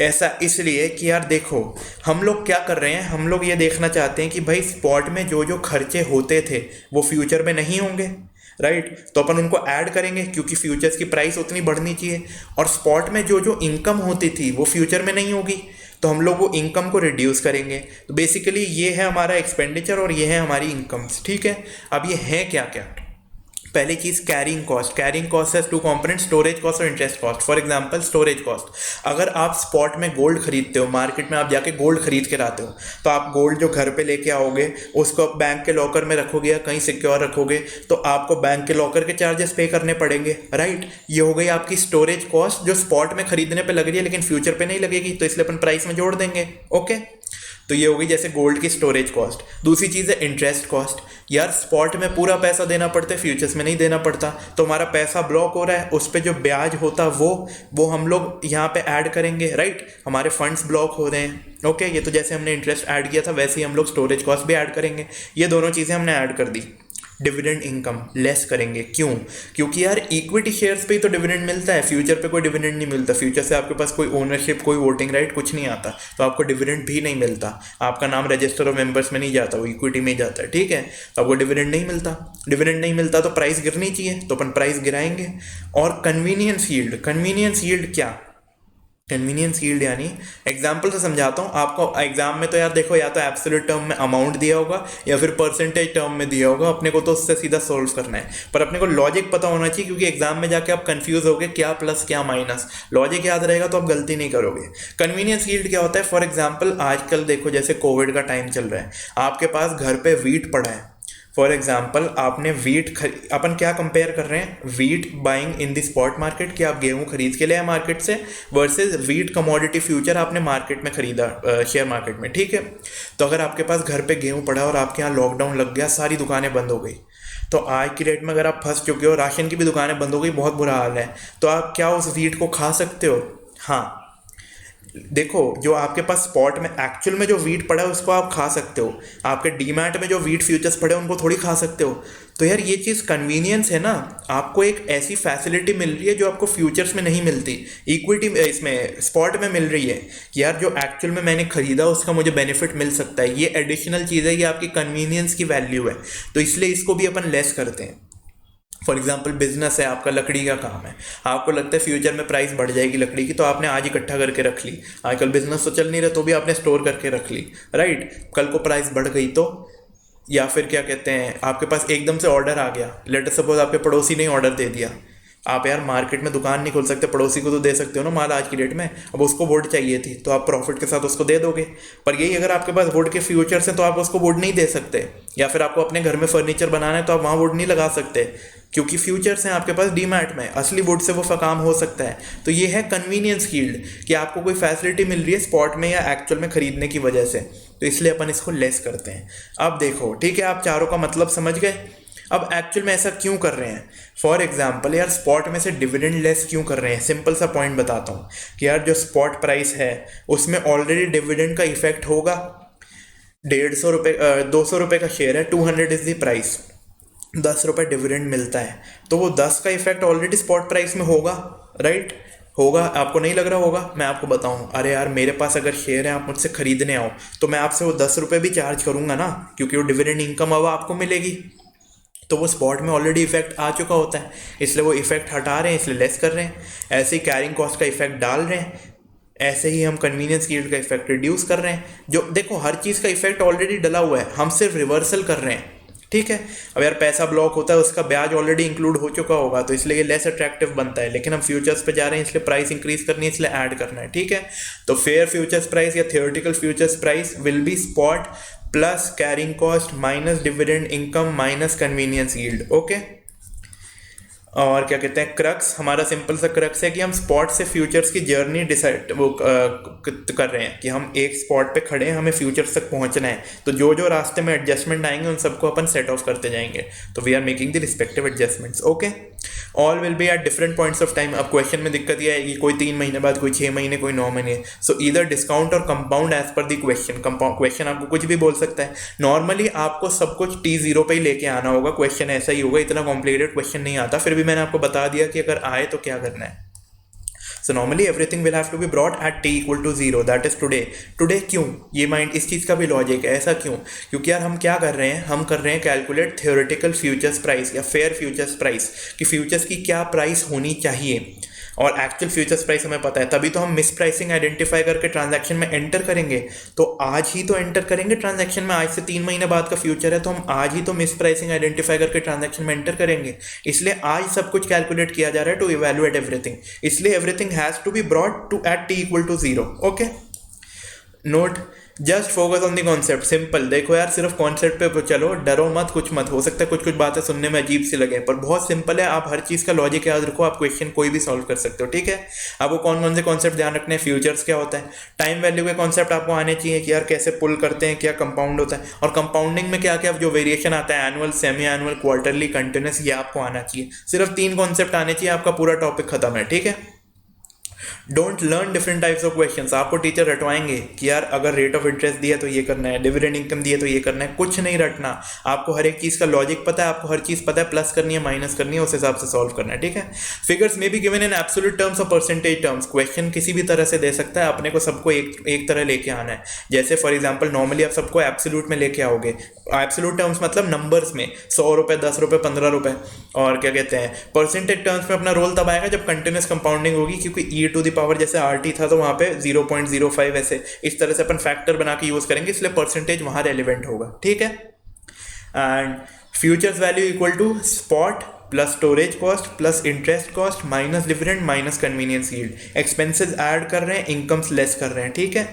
ऐसा इसलिए कि यार देखो, हम लोग क्या कर रहे हैं, हम लोग ये देखना चाहते हैं कि भाई स्पॉट में जो जो खर्चे होते थे वो फ्यूचर में नहीं होंगे, राइट। तो अपन उनको ऐड करेंगे, क्योंकि फ्यूचर्स की प्राइस उतनी बढ़नी चाहिए। और स्पॉट में जो जो इनकम होती थी वो फ्यूचर में नहीं होगी, तो हम लोग वो इनकम को रिड्यूस करेंगे। तो बेसिकली ये है हमारा एक्सपेंडिचर और ये है हमारी इनकम्स। ठीक है, अब ये है क्या क्या? पहली चीज कैरिंग कॉस्ट। कैरिंग कॉस्ट है टू कंपोनेंट, स्टोरेज कॉस्ट और interest cost. For example storage cost, अगर आप स्पॉट में गोल्ड खरीदते हो, मार्केट में आप जाके गोल्ड खरीद के लाते हो, तो आप गोल्ड जो घर पे लेके आओगे उसको आप बैंक के लॉकर में रखोगे या कहीं सिक्योर रखोगे, तो आपको बैंक के लॉकर के चार्जेस पे करने पड़ेंगे, राइट। ये हो गई आपकी स्टोरेज कॉस्ट जो स्पॉट में खरीदने पे लग रही है लेकिन फ्यूचर पे नहीं लगेगी, तो इसलिए अपन प्राइस में जोड़ देंगे। ओके, तो ये हो गई जैसे गोल्ड की स्टोरेज कॉस्ट। दूसरी चीज़ है इंटरेस्ट कॉस्ट। यार स्पॉट में पूरा पैसा देना पड़ता है, फ्यूचर्स में नहीं देना पड़ता, तो हमारा पैसा ब्लॉक हो रहा है, उस पर जो ब्याज होता वो हम लोग यहाँ पे ऐड करेंगे, राइट। हमारे फंड्स ब्लॉक हो रहे हैं। ओके, ये तो जैसे हमने इंटरेस्ट ऐड किया था वैसे ही हम लोग स्टोरेज कॉस्ट भी ऐड करेंगे। ये दोनों चीज़ें हमने ऐड कर दी। डिविडेंड इनकम लेस करेंगे, क्यों? क्योंकि यार इक्विटी शेयर्स पे ही तो डिविडेंड मिलता है, फ्यूचर पे कोई डिविडेंड नहीं मिलता। फ्यूचर से आपके पास कोई ओनरशिप, कोई वोटिंग राइट कुछ नहीं आता, तो आपको डिविडेंड भी नहीं मिलता, आपका नाम रजिस्टर ऑफ मेंबर्स में नहीं जाता, वो इक्विटी में ही जाता है, ठीक है। तो आपको डिविडेंड नहीं मिलता, डिविडेंड नहीं मिलता तो प्राइस गिरनी चाहिए, तो अपन प्राइस गिराएंगे। और कन्वीनियंस यील्ड, कन्वीनियंस यील्ड क्या? कन्वीनियंस यील्ड यानी, एग्जाम्पल से समझाता हूँ आपको। एग्जाम में तो यार देखो, या तो एब्सोल्यूट टर्म में अमाउंट दिया होगा या फिर परसेंटेज टर्म में दिया होगा, अपने को तो उससे सीधा सोल्व करना है, पर अपने को लॉजिक पता होना चाहिए, क्योंकि एग्जाम में जाके आप कंफ्यूज होगे क्या प्लस क्या माइनस। लॉजिक याद रहेगा तो आप गलती नहीं करोगे। कन्वीनियंस यील्ड क्या होता है? फॉर एग्जाम्पल आजकल देखो जैसे कोविड का टाइम चल रहा है, आपके पास घर पे वीट पड़ा है। फॉर एग्जाम्पल आपने अपन क्या कंपेयर कर रहे हैं? Wheat buying in the spot market, कि आप गेहूं खरीद के ले आए मार्केट से, वर्सेस वीट कमोडिटी फ्यूचर आपने मार्केट में खरीदा शेयर मार्केट में, ठीक है। तो अगर आपके पास घर पे गेहूं पड़ा और आपके यहाँ लॉकडाउन लग गया, सारी दुकानें बंद हो गई, तो आज की डेट में अगर आप फंस चुके हो, राशन की भी दुकानें बंद हो गई, बहुत बुरा हाल है, तो आप क्या उस वीट को खा सकते हो? हाँ, देखो जो आपके पास स्पॉट में एक्चुअल में जो वीट पड़ा है उसको आप खा सकते हो, आपके डीमैट में जो वीट फ्यूचर्स पड़े उनको थोड़ी खा सकते हो। तो यार ये चीज़ कन्वीनियंस है ना, आपको एक ऐसी फैसिलिटी मिल रही है जो आपको फ्यूचर्स में नहीं मिलती, इक्विटी इसमें स्पॉट में मिल रही है, कि यार जो एक्चुअल में मैंने खरीदा उसका मुझे बेनिफिट मिल सकता है। ये एडिशनल चीज़ है, ये आपकी कन्वीनियंस की वैल्यू है, तो इसलिए इसको भी अपन लेस करते हैं। फॉर एग्जाम्पल बिजनेस है आपका, लकड़ी का काम है, आपको लगता है फ्यूचर में प्राइस बढ़ जाएगी लकड़ी की, तो आपने आज इकट्ठा करके रख ली। आजकल बिजनेस तो चल नहीं रहा तो भी आपने स्टोर करके रख ली, राइट। कल को प्राइस बढ़ गई तो, या फिर क्या कहते हैं, आपके पास एकदम से ऑर्डर आ गया, लेट अस सपोज आपके पड़ोसी ने ऑर्डर दे दिया, आप यार मार्केट में दुकान नहीं खोल सकते, पड़ोसी को तो दे सकते हो ना माल आज की डेट में, अब उसको वुड चाहिए थी तो आप प्रॉफिट के साथ उसको दे दोगे। पर यही अगर आपके पास वुड के फ्यूचर्स हैं तो आप उसको वुड नहीं दे सकते, या फिर आपको अपने घर में फर्नीचर बनाना है तो आप वहाँ वुड नहीं लगा सकते, क्योंकि फ्यूचर्स हैं आपके पास डीमैट में, असली वुड से वो काम हो सकता है। तो ये है कन्वीनियंस यील्ड, कि आपको कोई फैसिलिटी मिल रही है स्पॉट में या एक्चुअल में खरीदने की वजह से, तो इसलिए अपन इसको लेस करते हैं। अब देखो, ठीक है, आप चारों का मतलब समझ गए। अब एक्चुअल में ऐसा क्यों कर रहे हैं? फॉर एग्जाम्पल यार स्पॉट में से डिविडेंड लेस क्यों कर रहे हैं? सिंपल सा पॉइंट बताता हूँ कि यार जो स्पॉट प्राइस है उसमें ऑलरेडी डिविडेंड का इफेक्ट होगा। 150 रुपये 200 रुपये का शेयर है, 200 इज द प्राइस, 10 रुपये डिविडेंड मिलता है, तो वो 10 का इफेक्ट ऑलरेडी स्पॉट प्राइस में होगा, राइट। होगा, आपको नहीं लग रहा होगा? मैं आपको बताऊं, अरे यार मेरे पास अगर शेयर है, आप मुझसे खरीदने आओ, तो मैं आपसे वो 10 रुपये भी चार्ज करूंगा ना, क्योंकि वो डिविडेंड इनकम अब आपको मिलेगी, तो वो स्पॉट में ऑलरेडी इफेक्ट आ चुका होता है, इसलिए वो इफेक्ट हटा रहे हैं, इसलिए लेस कर रहे हैं। ऐसे ही कैरिंग कॉस्ट का इफेक्ट डाल रहे हैं, ऐसे ही हम कन्वीनियंस यील्ड का इफेक्ट रिड्यूस कर रहे हैं। जो देखो हर चीज़ का इफेक्ट ऑलरेडी डला हुआ है, हम सिर्फ रिवर्सल कर रहे हैं, ठीक है। अब यार पैसा ब्लॉक होता है, उसका ब्याज ऑलरेडी इंक्लूड हो चुका होगा, तो इसलिए ये लेस अट्रैक्टिव बनता है, लेकिन हम फ्यूचर्स पे जा रहे हैं इसलिए प्राइस इंक्रीज करनी है, इसलिए ऐड करना है, ठीक है। तो फेयर फ्यूचर्स प्राइस या theoretical futures price will be spot plus carrying cost minus dividend income minus convenience yield, okay. और क्या कहते हैं, क्रक्स, हमारा सिंपल सा क्रक्स है कि हम स्पॉट से फ्यूचर्स की जर्नी डिसाइड कर रहे हैं, कि हम एक स्पॉट पे खड़े हैं, हमें फ्यूचर्स तक पहुंचना है, तो जो जो रास्ते में एडजस्टमेंट आएंगे उन सबको अपन सेट ऑफ करते जाएंगे, तो we are making the respective adjustments, okay. All will be at different points of time. अब क्वेश्चन में दिक्कत ये आएगी, कोई 3 महीने बाद, कोई 6 महीने, कोई 9 महीने, सो ईदर डिस्काउंट और compound as per the question. Question आपको कुछ भी बोल सकता है, नॉर्मली आपको सब कुछ T0 पे ही लेके आना होगा, क्वेश्चन ऐसा ही होगा, इतना कॉम्प्लिकेटेड क्वेश्चन नहीं आता, फिर भी मैंने आपको बता दिया कि अगर आए तो क्या करना है। So normally everything will have to be brought at t equal to 0, that is today क्यों? ये माइंड, इस चीज़ का भी लॉजिक है, ऐसा क्यों? क्योंकि यार हम क्या कर रहे हैं, हम कर रहे हैं कैलकुलेट थियोरेटिकल फ्यूचर्स प्राइस या फेयर फ्यूचर्स प्राइस, कि फ्यूचर्स की क्या प्राइस होनी चाहिए। और एक्चुअल फ्यूचर्स प्राइस हमें पता है, तभी तो हम मिस प्राइसिंग आइडेंटिफाई करके ट्रांजैक्शन में एंटर करेंगे। तो आज ही तो एंटर करेंगे ट्रांजैक्शन में, आज से 3 महीने बाद का फ्यूचर है तो हम आज ही तो मिस प्राइसिंग आइडेंटिफाई करके ट्रांजैक्शन में एंटर करेंगे। इसलिए आज सब कुछ कैलकुलेट किया जा रहा है टू इवैल्यूएट एवरीथिंग, इसलिए everything has to be brought to at t equal to 0। Okay, note, just focus on the concept, simple. देखो यार, सिर्फ कॉन्सेप्ट पे चलो, डरो मत, कुछ मत, हो सकता है कुछ कुछ बातें सुनने में अजीब सी लगे, पर बहुत सिंपल है। आप हर चीज़ का लॉजिक याद रखो, आप क्वेश्चन कोई भी सॉल्व कर सकते हो, ठीक है। आपको कौन कौन से कॉन्सेप्ट ध्यान रखने हैं? फ्यूचर्स क्या होता है, टाइम वैल्यू के कॉन्सेप्ट आपको आने चाहिए कि यार कैसे पुल करते हैं, क्या कंपाउंड होता है, और कंपाउंडिंग में क्या क्या जो वेरिएशन आता है, annual, semi annual, quarterly, continuous, ये आपको आना चाहिए। सिर्फ 3 कॉन्सेप्ट आने चाहिए, आपका पूरा टॉपिक खत्म है, ठीक है। Don't learn different types of questions. आपको टीचर रटवाएंगे कि यार अगर रेट ऑफ इंटरेस्ट दिया तो ये करना है, डिविडेंड इनकम दिया तो ये करना है, कुछ नहीं रटना। आपको हर एक चीज़ का लॉजिक पता है, आपको हर चीज़ पता है, प्लस करनी है, माइनस करनी है, उस हिसाब से सॉल्व करना है, ठीक है। फिगर्स में भी गिवन इन एब्सोल्यूट टर्म्स और परसेंटेज टर्म्स। क्वेश्चन किसी भी तरह से दे सकता है, अपने को सबको एक तरह लेके आना है। जैसे फॉर एग्जाम्पल नॉर्मली आप सबको एब्सोल्यूट में लेके आओगे, एब्सोल्यूट टर्म्स मतलब नंबर्स में 100 रुपये, 10 रुपये, 15 रुपये, और क्या कहते हैं परसेंटेज टर्म्स में अपना रोल तब आएगा जब कंटिन्यूस कंपाउंडिंग होगी, क्योंकि ई टू द पावर जैसे आर टी था तो वहाँ पे 0.05 ऐसे इस तरह से अपन फैक्टर बना के यूज करेंगे, इसलिए परसेंटेज वहाँ रेलिवेंट होगा, ठीक है। And futures value equal to spot plus storage cost plus interest cost minus dividend minus convenience yield. Expenses add कर रहे हैं, इनकम्स लेस कर रहे हैं, ठीक है।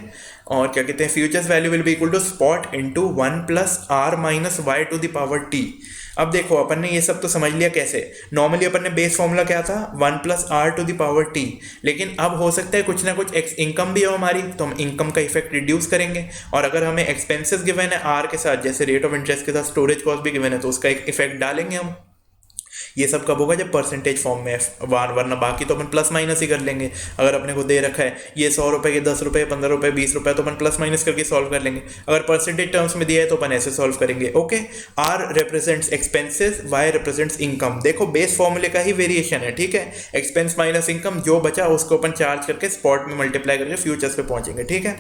और क्या कहते हैं futures value will be equal to spot into 1 plus r minus y to the power t. अब देखो अपन ने ये सब तो समझ लिया कैसे। नॉर्मली अपन ने बेस फॉर्मूला क्या था, 1 plus r to the power t, लेकिन अब हो सकता है कुछ ना कुछ इनकम भी हो हमारी, तो हम इनकम का इफेक्ट रिड्यूस करेंगे। और अगर हमें एक्सपेंसेस गिवन है आर के साथ, जैसे रेट ऑफ इंटरेस्ट के साथ स्टोरेज कॉस्ट भी गिवन है, तो उसका एक इफेक्ट डालेंगे हम। ये सब कब होगा, जब परसेंटेज फॉर्म में वरना बाकी तो अपन प्लस माइनस ही कर लेंगे। अगर अपने को दे रखा है ये 100 रुपये के 10 रुपये, 15 रुपये, 20 रुपये, तो अपन प्लस माइनस करके सॉल्व कर लेंगे। अगर परसेंटेज टर्म्स में दिया है तो अपन ऐसे सॉल्व करेंगे, okay. R represents expenses, y represents income. देखो बेस फॉर्मूले का ही वेरिएशन है, ठीक है। एक्सपेंस माइनस इनकम, जो बचा उसको अपन चार्ज करके स्पॉट में मल्टीप्लाई करके फ्यूचर्स पे पहुंचेंगे, ठीक है।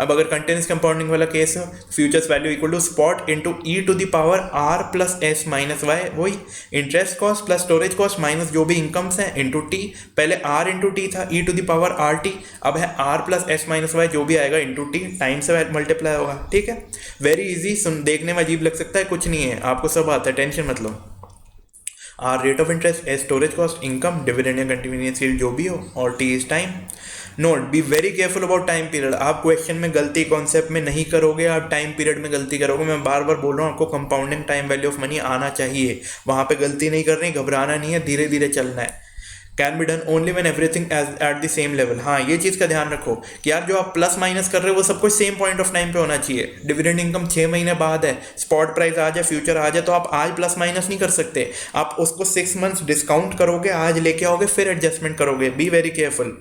अब अगर कंटिन्यूस कंपाउंडिंग वाला केस है, futures value equal to spot into E to the power R plus S minus Y, वही interest cost plus storage cost minus जो भी इनकम्स हैं इंटू टी। पहले आर इंटू टी था, E to the power R T, अब है R plus S minus Y, जो भी आएगा इंटू टी, टाइम से मल्टीप्लाई होगा, ठीक है। वेरी इजी, सुन देखने में अजीब लग सकता है, कुछ नहीं है, आपको सब आता है, टेंशन मत लो। R rate of interest, S storage cost, income, dividend या कंटिन्यूअस यील्ड जो भी हो, और T is time. Note, be very careful about time period. आप क्वेश्चन में गलती कॉन्सेप्ट में नहीं करोगे, आप टाइम पीरियड में गलती करोगे। मैं बार बार बोल रहा हूँ, आपको compounding time value of money आना चाहिए, वहाँ पे गलती नहीं करनी, घबराना नहीं है, धीरे धीरे चलना है। Can be done only when everything at the same level. हाँ, ये चीज़ का ध्यान रखो कि यार जो आप प्लस माइनस कर रहे हो वो सब कुछ सेम पॉइंट ऑफ टाइम पे होना चाहिए। डिविडेंड इनकम 6 महीने बाद है, स्पॉट प्राइस आ जाए, फ्यूचर आ जाए, तो आप आज प्लस माइनस नहीं कर सकते, आप उसको 6 मंथ्स डिस्काउंट करोगे, आज लेके आओगे, फिर एडजस्टमेंट करोगे। B very careful.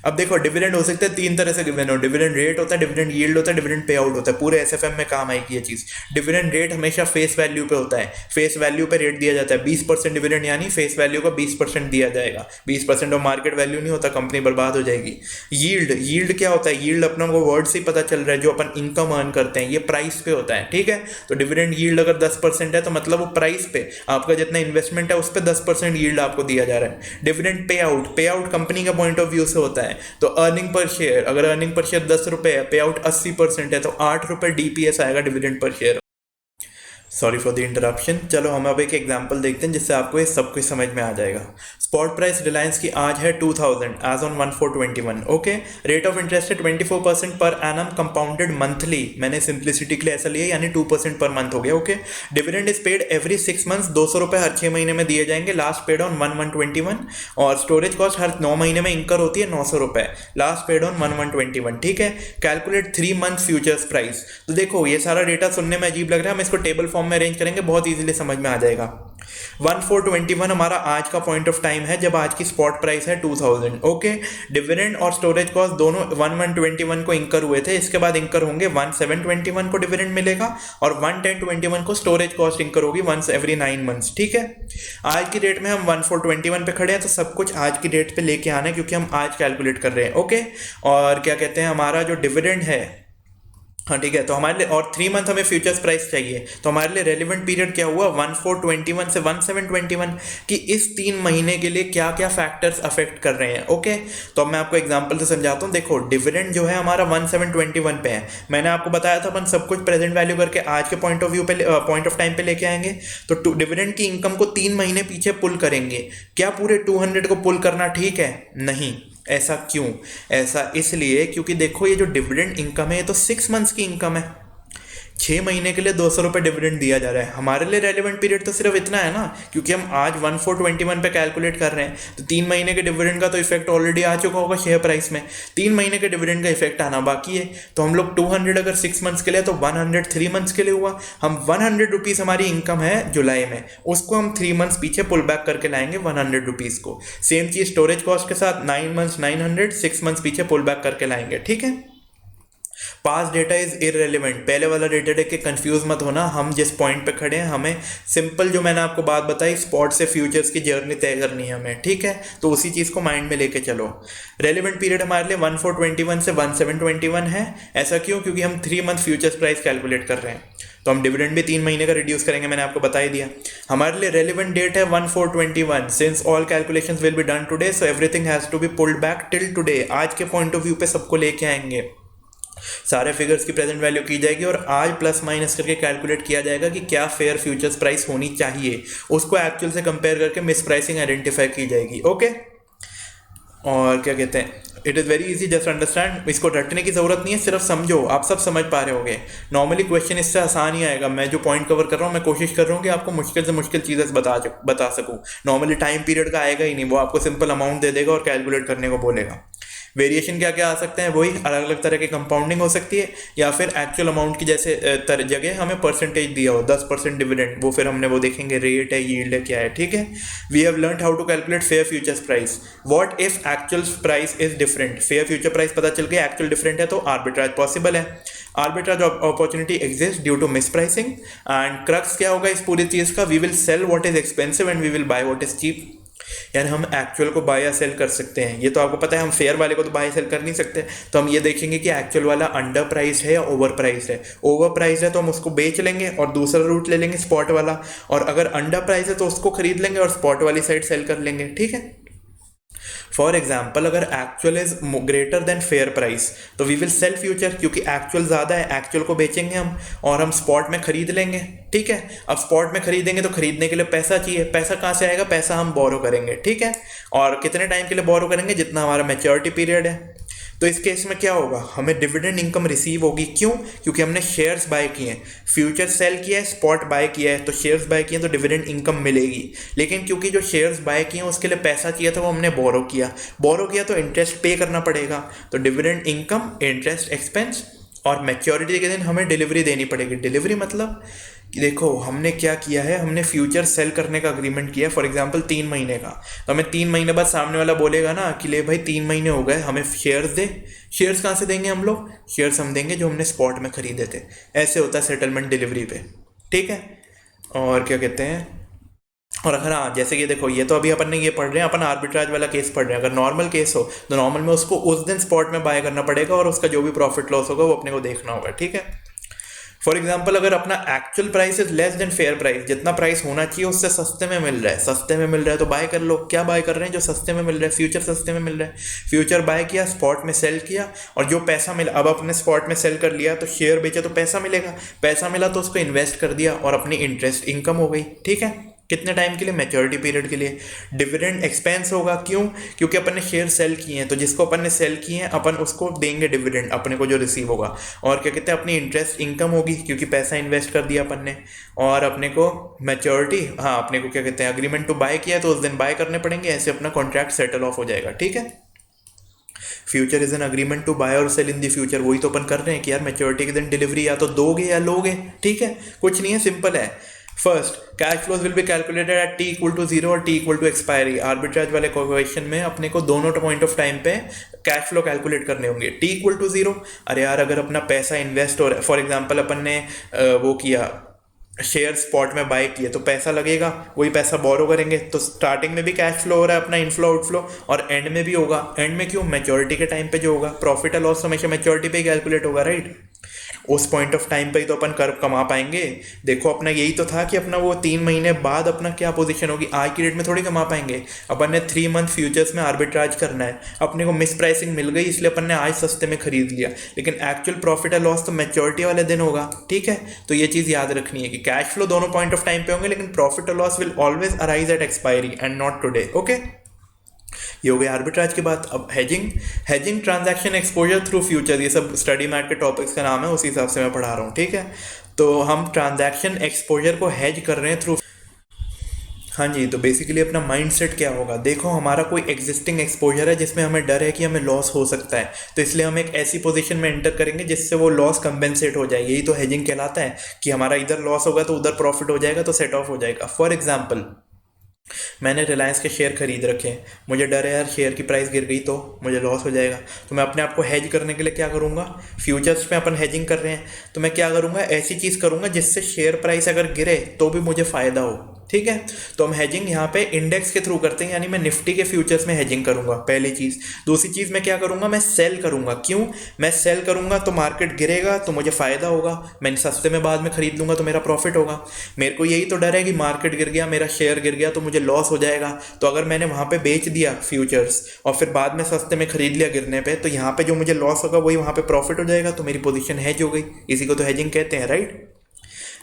अब देखो डिविडेंड हो सकता है 3 तरह से गिवन हो, डिविडेंड रेट होता है, डिविडेंड यील्ड होता है, डिविडेंड पे आउट होता है। पूरे एसएफएम में काम आएगी ये चीज़। डिविडेंड रेट हमेशा फेस वैल्यू पे होता है, फेस वैल्यू पे रेट दिया जाता है। 20% डिविडेंड यानी फेस वैल्यू का 20% दिया जाएगा। 20% ऑफ मार्केट वैल्यू नहीं होता, कंपनी बर्बाद हो जाएगी। यील्ड क्या होता है, यील्ड अपना को वर्ड से ही पता चल रहा है, जो अपन इनकम अर्न करते हैं, ये प्राइस पे होता है, ठीक है। तो डिविडेंड यील्ड अगर 10% है तो मतलब वो प्राइस पे आपका जितना इन्वेस्टमेंट है उस पर 10% यील्ड आपको दिया जा रहा है। डिविडेंड पे आउट कंपनी का पॉइंट ऑफ व्यू से होता है। तो अर्निंग पर शेयर, अगर अर्निंग पर शेयर 10 रुपये है, पे आउट 80% है, तो 8 रुपये डीपीएस आएगा, dividend per share. Sorry for the interruption. चलो हम अब एक एग्जांपल देखते हैं जिससे आपको ये सब कुछ समझ में आ जाएगा। स्पॉट प्राइस रिलायंस की आज है 2000 as on 1/4/21। Okay, rate of interest है 24% पर एनम कंपाउंडेड मंथली। मैंने सिंप्लिसिटी के लिए ऐसा लिया, यानी 2% पर मंथ हो गया। Okay, dividend is paid every 6 months, 200 रुपये हर 6 महीने में दिए जाएंगे, लास्ट पेड ऑन 1/1/21। और स्टोरेज कॉस्ट हर 9 महीने में इंकर होती है 900 रुपये, लास्ट पेड ऑन 1/1/21। ठीक है, कैलकुलेट 3 मंथ फ्यूचर्स प्राइस। तो देखो ये सारा डेटा सुनने में अजीब लग रहा है, हम इसको टेबल फॉर्म में अरेंज करेंगे, बहुत इजीली समझ में आ जाएगा। 1/4/21 हमारा आज का पॉइंट ऑफ टाइम है जब आज की स्पॉट प्राइस है 2000। ओके, डिविडेंड और स्टोरेज कॉस्ट दोनों 1/1/21 को इंकर हुए थे, इसके बाद इंकर होंगे 1/7/21 को डिविडेंड मिलेगा और 1/10/21 को स्टोरेज कॉस्ट इंकर होगी वंस एवरी 9 मंथ्स। ठीक है, आज की डेट में हम 1/4/21 पे खड़े हैं, तो सब कुछ आज की डेट पे लेके आना है क्योंकि हम आज कैलकुलेट कर रहे हैं। ओके, और क्या कहते हैं, हमारा जो डिविडेंड है हाँ ठीक है, तो हमारे लिए और 3 मंथ हमें फ्यूचर्स प्राइस चाहिए, तो हमारे लिए रेलिवेंट पीरियड क्या हुआ 1421 से 1721 कि इस 3 महीने के लिए क्या क्या फैक्टर्स अफेक्ट कर रहे हैं। ओके, तो अब मैं आपको एग्जांपल से समझाता हूँ। देखो डिविडेंड जो है हमारा 1721 पे है, मैंने आपको बताया था अपन सब कुछ प्रेजेंट वैल्यू करके आज के पॉइंट ऑफ व्यू पे पॉइंट ऑफ टाइम पे लेके आएंगे। तो डिविडेंड की इनकम को 3 महीने पीछे पुल करेंगे। क्या पूरे 200 को पुल करना ठीक है? नहीं। ऐसा क्यों? ऐसा इसलिए क्योंकि देखो ये जो डिविडेंड इनकम है ये तो 6 मंथ्स की इनकम है। 6 महीने के लिए 200 रुपये डिविडेंड दिया जा रहा है। हमारे लिए रेलिवेंट पीरियड तो सिर्फ इतना है ना, क्योंकि हम आज 1421 पे कैलकुलेट कर रहे हैं, तो 3 महीने के डिविडेंड का तो इफेक्ट ऑलरेडी आ चुका होगा शेयर प्राइस में। 3 महीने के डिविडेंड का इफेक्ट आना बाकी है। तो हम लोग 200 अगर 6 मंथ्स के लिए, तो 100 3 मंथ्स के लिए हुआ। हम 100 रुपीज़ हमारी इनकम है जुलाई में, उसको हम 3 मंथ्स पीछे पुल बैक करके लाएंगे 100 रुपीज़ को। सेम चीज़ स्टोरेज कॉस्ट के साथ 9 मंथ्स 900, 6 मंथ्स पीछे पुल बैक करके लाएंगे। ठीक है। पास डेटा इज इररेलेवेंट, पहले वाला डेटा देख के कंफ्यूज मत होना। हम जिस पॉइंट पे खड़े हैं, हमें सिंपल जो मैंने आपको बात बताई, स्पॉट से फ्यूचर्स की जर्नी तय करनी है हमें। ठीक है, तो उसी चीज़ को माइंड में लेके चलो। रेलिवेंट पीरियड हमारे लिए 1421 से 1721 है। ऐसा क्यों? क्योंकि हम 3 मंथ फ्यूचर्स प्राइस कैलकुलेट कर रहे हैं, तो हम डिविडेंड भी 3 महीने का रिड्यूस करेंगे, मैंने आपको बता ही दिया। हमारे लिए रेलिवेंट डेट है 1421, since all calculations will be done today, so everything has to be pulled back till today. आज के पॉइंट ऑफ व्यू पे सबको लेके आएंगे, सारे फिगर्स की प्रेजेंट वैल्यू की जाएगी और आज प्लस माइनस करके कैलकुलेट किया जाएगा कि क्या फेयर फ्यूचर्स प्राइस होनी चाहिए। उसको एक्चुअल से कंपेयर करके मिस प्राइसिंग आइडेंटिफाई की जाएगी। ओके, और क्या कहते हैं, it is very easy, just understand. इसको रटने की ज़रूरत नहीं है, सिर्फ समझो, आप सब समझ पा रहे होगे। नॉर्मली क्वेश्चन इससे आसान ही आएगा। मैं जो पॉइंट कवर कर रहा हूँ, मैं कोशिश कर रहा हूँ कि आपको मुश्किल से मुश्किल चीज़ें बता सकूँ। नॉर्मली टाइम पीरियड का आएगा ही नहीं, वो आपको सिंपल अमाउंट दे देगा और कैलकुलेट करने को बोलेगा। वेरिएशन क्या क्या आ सकते हैं? वही अलग अलग तरह की कंपाउंडिंग हो सकती है, या फिर एक्चुअल अमाउंट की जैसे जगह हमें परसेंटेज दिया हो 10% डिविडेंड, वो फिर हमने वो देखेंगे रेट है, यील्ड है, क्या है। ठीक है। We have learn how to calculate fair futures price. What if actual price is different? Fair future price पता चल गया, एक्चुअल डिफरेंट है, तो आर्बिट्राज पॉसिबल है। Arbitrage opportunity exist due to mispricing. And crux क्या होगा इस पूरी चीज़ का? We will sell what is expensive and we will buy what is cheap. यानी हम एक्चुअल को बाय या सेल कर सकते हैं। ये तो आपको पता है, हम फेयर वाले को तो बाय सेल कर नहीं सकते, तो हम ये देखेंगे कि एक्चुअल वाला अंडर प्राइस है या ओवर प्राइस है। ओवर प्राइस है तो हम उसको बेच लेंगे और दूसरा रूट ले लेंगे स्पॉट वाला, और अगर अंडर प्राइस है तो उसको खरीद लेंगे और स्पॉट वाली साइड सेल कर लेंगे। ठीक है। फॉर एग्जाम्पल, अगर actual is greater than fair price, तो वी विल सेल फ्यूचर, क्योंकि एक्चुअल ज़्यादा है, एक्चुअल को बेचेंगे हम और हम स्पॉट में खरीद लेंगे। ठीक है। अब स्पॉट में खरीदेंगे तो खरीदने के लिए पैसा चाहिए। पैसा कहाँ से आएगा? पैसा हम बोरो करेंगे। ठीक है। और कितने टाइम के लिए बोरो करेंगे? जितना हमारा मैच्योरिटी पीरियड है। तो इस केस में क्या होगा? हमें डिविडेंड इनकम रिसीव होगी। क्यों? क्योंकि हमने शेयर्स बाय किए हैं, फ्यूचर सेल किया है, स्पॉट बाय किया है, तो शेयर्स बाय किए हैं तो डिविडेंड इनकम मिलेगी। लेकिन क्योंकि जो शेयर्स बाय किए हैं उसके लिए पैसा चाहिए था, वो हमने बोरो किया तो इंटरेस्ट पे करना पड़ेगा। तो डिविडेंड इनकम, इंटरेस्ट एक्सपेंस, और मैच्योरिटी के दिन हमें डिलीवरी देनी पड़ेगी। डिलीवरी मतलब कि देखो हमने क्या किया है, हमने फ्यूचर सेल करने का अग्रीमेंट किया, फॉर एग्जांपल 3 महीने का। तो हमें 3 महीने बाद सामने वाला बोलेगा ना कि ले भाई 3 महीने हो गए, हमें शेयर्स दे। शेयर्स कहाँ से देंगे हम लोग? शेयर्स हम देंगे जो हमने स्पॉट में खरीदे थे। ऐसे होता है सेटलमेंट डिलीवरी पे। ठीक है। और क्या कहते हैं, और अगर हाँ, जैसे कि देखो ये तो अभी अपन ने ये पढ़ रहे हैं, अपन आर्बिट्राज वाला केस पढ़ रहे हैं। अगर नॉर्मल केस हो तो नॉर्मल में उसको उस दिन स्पॉट में बाय करना पड़ेगा और उसका जो भी प्रॉफिट लॉस होगा वो अपने को देखना होगा। ठीक है। फॉर एग्जाम्पल, अगर अपना actual price is less than fair price, जितना प्राइस होना चाहिए उससे सस्ते में मिल रहा है, तो बाय कर लो। क्या बाय कर रहे हैं? जो सस्ते में मिल रहा है, फ्यूचर सस्ते में मिल रहा है। फ्यूचर बाय किया, स्पॉट में सेल किया, और जो पैसा मिला, अब अपने स्पॉट में सेल कर लिया तो शेयर बेचा तो पैसा मिलेगा, पैसा मिला तो उसको इन्वेस्ट कर दिया और अपनी इंटरेस्ट इनकम हो गई। ठीक है। कितने टाइम के लिए? मैच्योरिटी पीरियड के लिए। डिविडेंड एक्सपेंस होगा। क्यों? क्योंकि अपन ने शेयर सेल किए हैं, तो जिसको अपन ने सेल किए हैं अपन उसको देंगे डिविडेंड, अपने को जो रिसीव होगा। और क्या कहते हैं, अपनी इंटरेस्ट इनकम होगी, क्योंकि पैसा इन्वेस्ट कर दिया अपन ने। और अपने को मैच्योरिटी, हाँ, अपने को क्या कहते हैं, अग्रीमेंट टू बाय किया तो उस दिन बाय करने पड़ेंगे। ऐसे अपना कॉन्ट्रैक्ट सेटल ऑफ हो जाएगा। ठीक है। Future is an agreement to buy और सेल इन द फ्यूचर। वही तो अपन कर रहे हैं कि यार मैच्योरिटी के दिन डिलीवरी या तो दोगे या लोगे। ठीक है। कुछ नहीं है, सिंपल है। First, cash flows will be calculated at t equal to 0 और t equal to expiry. Arbitrage वाले क्वेश्चन में अपने को दोनों पॉइंट ऑफ टाइम पे कैश फ्लो कैलकुलेट करने होंगे। t इक्वल टू 0, अरे यार अगर अपना पैसा इन्वेस्ट हो रहा है, फॉर एग्जांपल अपन ने वो किया, शेयर स्पॉट में बाय किए, तो पैसा लगेगा, वही पैसा बोरो करेंगे, तो स्टार्टिंग में भी कैश फ्लो हो रहा है अपना, इनफ्लो आउटफ्लो, और एंड में भी होगा। एंड में क्यों? मैच्योरिटी के टाइम पे जो होगा प्रॉफिट और लॉस हमेशा मैच्योरिटी पे कैलकुलेट होगा, राइट। उस पॉइंट ऑफ टाइम पे ही तो अपन कर कमा पाएंगे। देखो अपना यही तो था कि अपना वो 3 महीने बाद अपना क्या पोजीशन होगी, आज की डेट में थोड़ी कमा पाएंगे। अपन ने 3 मंथ फ्यूचर्स में आर्बिट्राज करना है, अपने को मिस प्राइसिंग मिल गई इसलिए अपन ने आज सस्ते में खरीद लिया, लेकिन एक्चुअल प्रॉफिट या लॉस तो मैच्योरिटी वाले दिन होगा। ठीक है, तो ये चीज़ याद रखनी है कि कैश फ्लो दोनों पॉइंट ऑफ टाइम पे होंगे, लेकिन प्रॉफिट और loss will always arise at expiry and not today. Okay, ये हो गया आर्बिट्राज की बात। अब hedging, hedging transaction exposure through future, ये सब स्टडी मैट के टॉपिक्स का नाम है, उसी हिसाब से मैं पढ़ा रहा हूँ। ठीक है, तो हम ट्रांजैक्शन एक्सपोजर को हेज कर रहे हैं थ्रू। हाँ जी, तो बेसिकली अपना माइंड सेट क्या होगा, देखो हमारा कोई एग्जिस्टिंग एक्सपोजर है जिसमें हमें डर है कि हमें लॉस हो सकता है, तो इसलिए हम एक ऐसी पोजीशन में एंटर करेंगे जिससे वो लॉस कंपेंसेट हो जाए। यही तो हेजिंग कहलाता है कि हमारा इधर लॉस होगा तो उधर प्रॉफिट हो जाएगा, तो सेट ऑफ हो जाएगा। फॉर एग्जाम्पल, मैंने रिलायंस के शेयर खरीद रखे हैं, मुझे डर है यार शेयर की प्राइस गिर गई तो मुझे लॉस हो जाएगा, तो मैं अपने आप को हेज करने के लिए क्या करूँगा, फ्यूचर्स में अपन हेजिंग कर रहे हैं तो मैं क्या करूँगा, ऐसी चीज़ करूँगा जिससे शेयर प्राइस अगर गिरे तो भी मुझे फ़ायदा हो। ठीक है, तो हम हेजिंग यहाँ पे इंडेक्स के थ्रू करते हैं, यानी मैं निफ्टी के फ्यूचर्स में हेजिंग करूंगा, पहली चीज़। दूसरी चीज़ मैं क्या करूंगा, मैं सेल करूंगा। क्यों मैं सेल करूंगा, तो मार्केट गिरेगा तो मुझे फ़ायदा होगा, मैं सस्ते में बाद में खरीद लूंगा तो मेरा प्रॉफिट होगा। मेरे को यही तो डर है कि मार्केट गिर गया, मेरा शेयर गिर गया तो मुझे लॉस हो जाएगा, तो अगर मैंने वहाँ पर बेच दिया फ्यूचर्स और फिर बाद में सस्ते में खरीद लिया गिरने पर, तो यहाँ पर जो मुझे लॉस होगा वही वहाँ पर प्रॉफिट हो जाएगा, तो मेरी पोजिशन हेज हो गई। इसी को तो हेजिंग कहते हैं, right.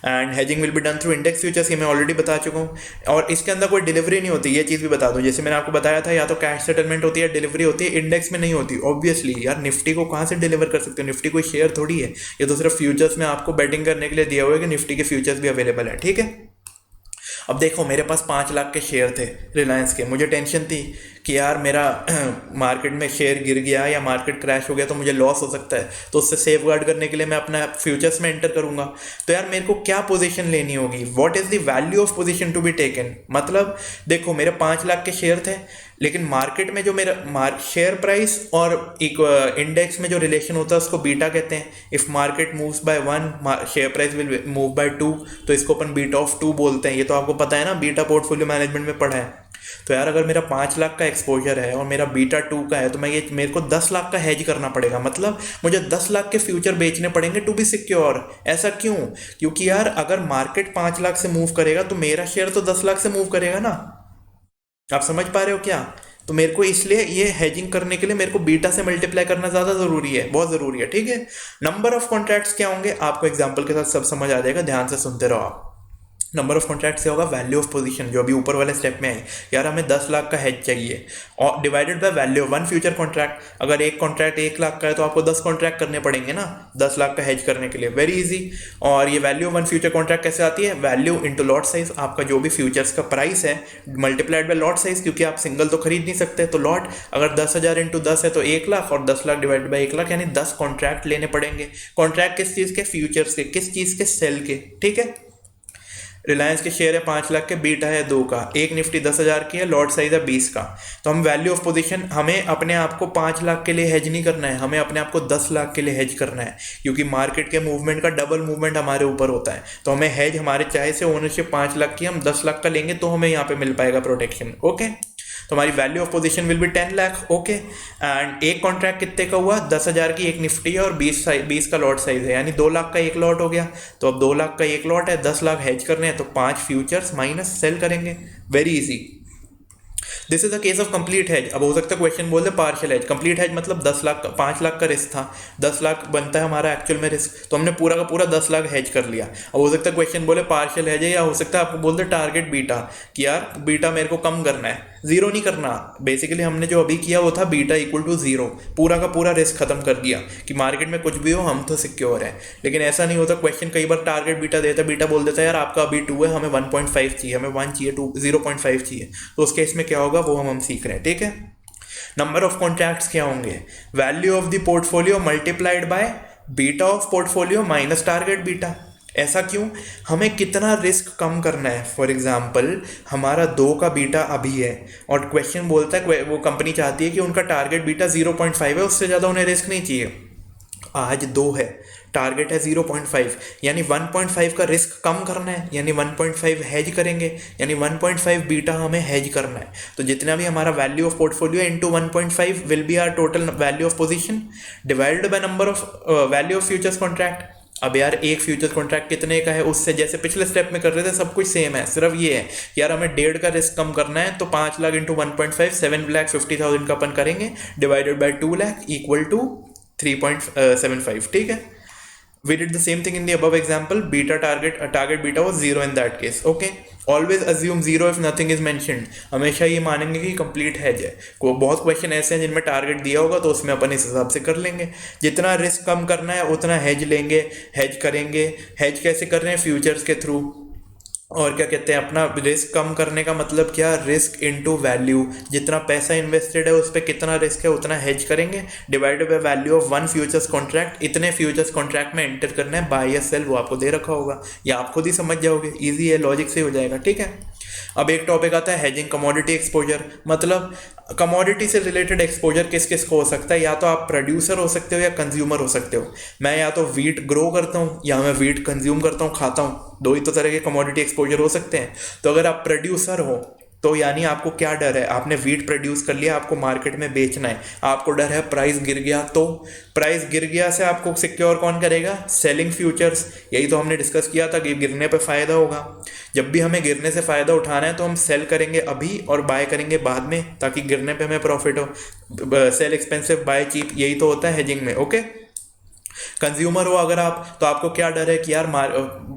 And hedging will be done through index futures, ये मैं ऑलरेडी बता चुका हूँ। और इसके अंदर कोई डिलीवरी नहीं होती, ये चीज़ भी बता दूँ, जैसे मैंने आपको बताया था या तो कैश सेटलमेंट होती है, डिलीवरी होती है, इंडेक्स में नहीं होती। ऑब्वियसली यार निफ्टी को कहाँ से डिलीवर कर सकते हो, निफ्टी कोई शेयर थोड़ी है, ये तो सिर्फ फ्यूचर्स में आपको बेटिंग करने के लिए दिया हुआ है कि निफ्टी के फ्यूचर्स भी अवेलेबल है। ठीक है, अब देखो मेरे पास 5 लाख के शेयर थे रिलायंस के, मुझे टेंशन थी कि यार मेरा मार्केट में शेयर गिर गया या मार्केट क्रैश हो गया तो मुझे लॉस हो सकता है, तो उससे सेफ गार्ड करने के लिए मैं अपना फ्यूचर्स में एंटर करूंगा। तो यार मेरे को क्या पोजीशन लेनी होगी, what is the value of position to be taken. मतलब देखो मेरे 5 लाख के शेयर थे, लेकिन मार्केट में जो मेरा शेयर प्राइस और एक इंडेक्स में जो रिलेशन होता है उसको बीटा कहते हैं। If market moves bye 1 share price will move by 2, तो इसको अपन बीटा ऑफ 2 बोलते हैं। ये तो आपको पता है ना, बीटा पोर्टफोलियो मैनेजमेंट में पढ़ा है। तो यार अगर मेरा 5 लाख का एक्सपोजर है और मेरा बीटा 2 का है, तो मेरे को 10 लाख का हेज करना पड़ेगा। मतलब मुझे 10 लाख के फ्यूचर बेचने पड़ेंगे टू बी सिक्योर। ऐसा क्यों, क्योंकि यार अगर मार्केट 5 लाख से मूव करेगा तो मेरा शेयर तो 10 लाख से मूव करेगा ना। आप समझ पा रहे हो क्या। तो मेरे को इसलिए ये हेजिंग करने के लिए मेरे को बीटा से मल्टीप्लाई करना ज़्यादा ज़रूरी है, बहुत ज़रूरी है। ठीक है, नंबर ऑफ कॉन्ट्रैक्ट्स क्या होंगे आपको एग्जांपल के साथ सब समझ आ जाएगा, ध्यान से सुनते रहो आप। नंबर ऑफ कॉन्ट्रैक्ट से होगा वैल्यू ऑफ पोजीशन, जो अभी ऊपर वाले स्टेप में है। यार हमें 10 लाख का हेज चाहिए और divided by value of 1 future contract. अगर एक कॉन्ट्रैक्ट 1 लाख का है तो आपको 10 कॉन्ट्रैक्ट करने पड़ेंगे ना 10 लाख का हेज करने के लिए, वेरी इजी। और ये वैल्यू ऑफ 1 फ्यूचर कॉन्ट्रैक्ट कैसे आती है, वैल्यू इंटू लॉट साइज, आपका जो भी फ्यूचर्स का प्राइस है मल्टीप्लाइड बाय लॉट साइज, क्योंकि आप सिंगल तो खरीद नहीं सकते। तो लॉट अगर 10,000 इंटू 10 है तो 1 लाख, और 10 लाख डिवाइडेड बाई 1 लाख, यानी 10 कॉन्ट्रैक्ट लेने पड़ेंगे। कॉन्ट्रैक्ट किस चीज़ के, फ्यूचर्स के, किस चीज़ के, सेल के। ठीक है, रिलायंस के शेयर है 5 लाख के, बीटा है 2 का, एक निफ्टी 10,000 की है, लॉट साइज है 20 का। तो हम वैल्यू ऑफ पोजीशन, हमें अपने आप को 5 लाख के लिए हेज नहीं करना है, हमें अपने आप को 10 लाख के लिए हेज करना है, क्योंकि मार्केट के मूवमेंट का डबल मूवमेंट हमारे ऊपर होता है। तो हमें हेज, हमारे चाहे से ओनरशिप 5 लाख की, हम 10 लाख का लेंगे तो हमें यहाँ पे मिल पाएगा प्रोटेक्शन। ओके, तो हमारी value of position will be 10 lakh. Okay, and एक कॉन्ट्रैक्ट कितने का हुआ, 10,000 की एक निफ्टी है और 20 का लॉट साइज है, यानी 2 लाख का एक लॉट हो गया। तो अब 2 लाख का एक लॉट है, 10 लाख हेज करने हैं, तो 5 फ्यूचर्स माइनस सेल करेंगे, very easy. This is the case of complete hedge. अब हो सकता है क्वेश्चन बोल दे पार्शियल हेज। कंप्लीट हेज मतलब 10 लाख, 5 लाख का रिस्क था, 10 लाख बनता है हमारा एक्चुअल में रिस्क, तो हमने पूरा का पूरा 10 लाख हेज कर लिया। अब हो सकता है क्वेश्चन बोले पार्शियल हेज है, या हो सकता है आपको बोल दे टारगेट बीटा, कि यार बीटा मेरे को कम करना है, जीरो नहीं करना। बेसिकली हमने जो अभी किया वो था बीटा इक्वल टू 0, पूरा का पूरा रिस्क खत्म कर दिया कि मार्केट में कुछ भी हो हम तो सिक्योर है। लेकिन ऐसा नहीं होता, क्वेश्चन कई बार टारगेट बीटा देता है, बीटा बोल देता है यार आपका अभी 2 है, हमें 1.5 चाहिए, हमें 1 चाहिए, 0.5 चाहिए। तो उस केस में क्या होगा वो हम सीख रहे हैं। ठीक है, नंबर ऑफ कॉन्ट्रैक्ट्स क्या होंगे, value of the portfolio multiplied by beta of portfolio minus target beta. ऐसा क्यों, हमें कितना रिस्क कम करना है। फॉर एग्जांपल हमारा 2 का बीटा अभी है और क्वेश्चन बोलता है, वो कंपनी चाहती है कि उनका टारगेट बीटा 0.5 है, उससे ज़्यादा उन्हें रिस्क नहीं चाहिए। आज 2 है, टारगेट है 0.5, यानी 1.5 का रिस्क कम करना है, यानी 1.5 हेज करेंगे, यानी 1.5 बीटा हमें हेज करना है। तो जितना भी हमारा value of portfolio into 1.5 will be our total value of position divided by number of value of futures contract. अब यार एक फ्यूचर्स कॉन्ट्रैक्ट कितने का है, उससे जैसे पिछले स्टेप में कर रहे थे सब कुछ सेम है, सिर्फ ये है यार हमें 1.5 का रिस्क कम करना है, तो 5 लाख इंटू 1.5 7,50,000 का अपन करेंगे, divided by 2 lakh equal to 3.75, ठीक है। We did the same thing in the above example. Target beta was 0 in that case. Okay. Always assume 0 if nothing is mentioned. हमेशा ये मानेंगे कि कंप्लीट हेज है। को बहुत क्वेश्चन ऐसे हैं जिनमें टारगेट दिया होगा तो उसमें अपन इस हिसाब से कर लेंगे। जितना रिस्क कम करना है उतना हेज लेंगे, हेज करेंगे। हेज कैसे कर रहे हैं? फ्यूचर्स के थ्रू। और क्या कहते हैं, अपना रिस्क कम करने का मतलब क्या? Risk into value. जितना पैसा इन्वेस्टेड है उस पर कितना रिस्क है उतना हेज करेंगे, divided by value of one futures contract. इतने फ्यूचर्स कॉन्ट्रैक्ट में एंटर करना है, बाय या सेल वो आपको दे रखा होगा, या आप खुद ही समझ जाओगे, ईजी है, लॉजिक से हो जाएगा, ठीक है। अब एक टॉपिक आता है हेजिंग कमोडिटी एक्सपोजर। मतलब कमोडिटी से रिलेटेड एक्सपोजर किस किस को हो सकता है? या तो आप प्रोड्यूसर हो सकते हो या कंज्यूमर हो सकते हो। मैं या तो वीट ग्रो करता हूँ या मैं वीट कंज्यूम करता हूँ, खाता हूँ, दो ही तो तरह के कमोडिटी एक्सपोजर हो सकते हैं। तो अगर आप प्रोड्यूसर हो तो यानी आपको क्या डर है? आपने वीट प्रोड्यूस कर लिया, आपको मार्केट में बेचना है, आपको डर है प्राइस गिर गया, तो प्राइस गिर गया से आपको सिक्योर कौन करेगा? Selling futures. यही तो हमने डिस्कस किया था कि गिरने पे फायदा होगा। जब भी हमें गिरने से फायदा उठाना है तो हम सेल करेंगे अभी और बाय करेंगे बाद में, ताकि गिरने पे हमें प्रॉफिट हो। सेल एक्सपेंसिव बाय चीप, यही तो होता है हेजिंग में, ओके। कंज्यूमर हो अगर आप, तो आपको क्या डर है कि यार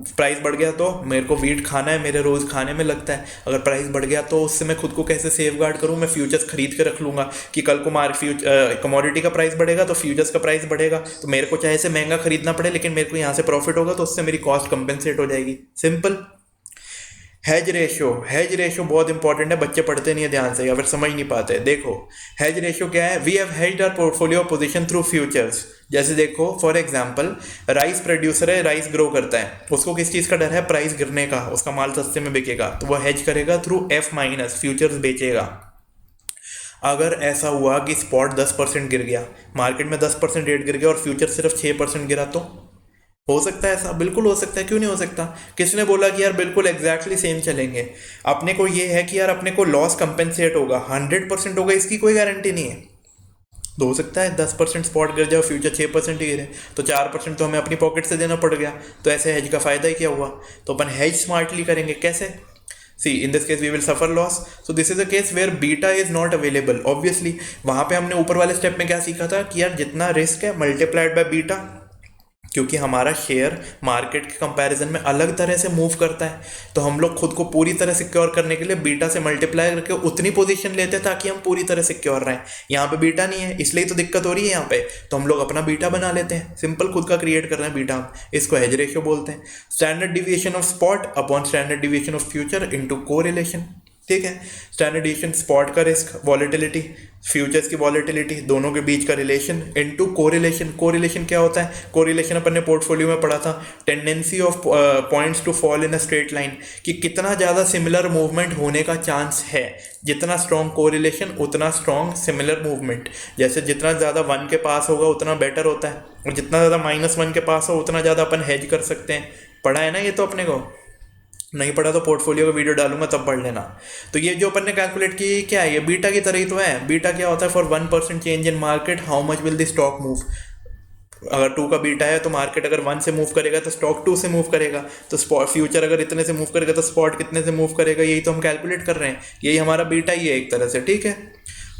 प्राइस बढ़ गया तो मेरे को वीट खाना है, मेरे रोज खाने में लगता है, अगर प्राइस बढ़ गया तो उससे मैं खुद को कैसे सेफ गार्ड करूँ? मैं फ्यूचर्स खरीद के रख लूंगा कि कल को कमोडिटी का प्राइस बढ़ेगा तो फ्यूचर्स का प्राइस बढ़ेगा, तो मेरे को चाहे से महंगा खरीदना पड़े लेकिन मेरे को यहाँ से प्रॉफिट होगा, तो उससे मेरी कॉस्ट कंपेंसेट हो जाएगी, सिंपल। हेज रेशो बहुत इंपॉर्टेंट है, बच्चे पढ़ते नहीं है ध्यान से या फिर समझ नहीं पाते। देखो हेज रेशो क्या है? We have hedged our portfolio position through futures. जैसे देखो फॉर एग्जांपल राइस प्रोड्यूसर है, राइस ग्रो करता है, उसको किस चीज़ का डर है? प्राइस गिरने का, उसका माल सस्ते में बिकेगा, तो वह हेज करेगा थ्रू F माइनस, फ्यूचर्स बेचेगा। अगर ऐसा हुआ कि स्पॉट 10% गिर गया, मार्केट में 10% रेट गिर गया और फ्यूचर सिर्फ 6% गिरा, तो हो सकता है ऐसा? बिल्कुल हो सकता है, क्यों नहीं हो सकता? किसने बोला कि यार बिल्कुल एग्जैक्टली सेम चलेंगे? अपने को ये है कि यार अपने को लॉस कंपेंसेट होगा, 100% होगा, इसकी कोई गारंटी नहीं है। तो हो सकता है 10% स्पॉट गिर जाए, फ्यूचर 6% ही गिरे, तो 4% तो हमें अपनी पॉकेट से देना पड़ गया, तो ऐसे हेज का फायदा ही क्या हुआ? तो अपन हेज स्मार्टली करेंगे, कैसे? See, in this case we will suffer loss. So this is a case where beta is not available. Obviously, वहाँ पे हमने ऊपर वाले स्टेप में क्या सीखा था कि यार जितना रिस्क है मल्टीप्लाइड बाय बीटा, क्योंकि हमारा शेयर मार्केट के कंपैरिजन में अलग तरह से मूव करता है, तो हम लोग खुद को पूरी तरह सिक्योर करने के लिए बीटा से मल्टीप्लाई करके उतनी पोजीशन लेते हैं ताकि हम पूरी तरह सिक्योर रहें। यहाँ पे बीटा नहीं है, इसलिए तो दिक्कत हो रही है यहाँ पे, तो हम लोग अपना बीटा बना लेते हैं, सिंपल, खुद का क्रिएट कर रहे हैं बीटा, इसको हेज रेशियो बोलते हैं। Standard deviation of spot upon standard deviation of future into correlation, ठीक है। स्टैंडर्ड डिविएशन स्पॉट का रिस्क, वॉलेटिलिटी, फ्यूचर्स की वॉलेटिलिटी, दोनों के बीच का रिलेशन इनटू कोरिलेशन। कोरिलेशन क्या होता है? कोरिलेशन अपन ने पोर्टफोलियो में पढ़ा था, tendency of points to fall in a straight line, कि कितना ज़्यादा सिमिलर मूवमेंट होने का चांस है। जितना स्ट्रॉन्ग कोरिलेशन उतना स्ट्रॉन्ग सिमिलर मूवमेंट। जैसे जितना ज़्यादा 1 के पास होगा उतना बेटर होता है, और जितना ज़्यादा -1 के पास हो उतना ज़्यादा अपन हेज कर सकते हैं। पढ़ा है ना ये तो अपने को? नहीं पढ़ा तो पोर्टफोलियो का वीडियो डालूंगा तब पढ़ लेना। तो ये जो अपन ने कैलकुलेट की क्या है? ये बीटा की तरह ही तो है। बीटा क्या होता है? For 1% change in market how much will the stock move. अगर 2 का बीटा है तो मार्केट अगर 1 से मूव करेगा तो स्टॉक 2 से मूव करेगा, तो स्पॉट फ्यूचर अगर इतने से मूव करेगा तो स्पॉट कितने से मूव करेगा, यही तो हम कैलकुलेट कर रहे हैं। यही हमारा बीटा ही है एक तरह से, ठीक है।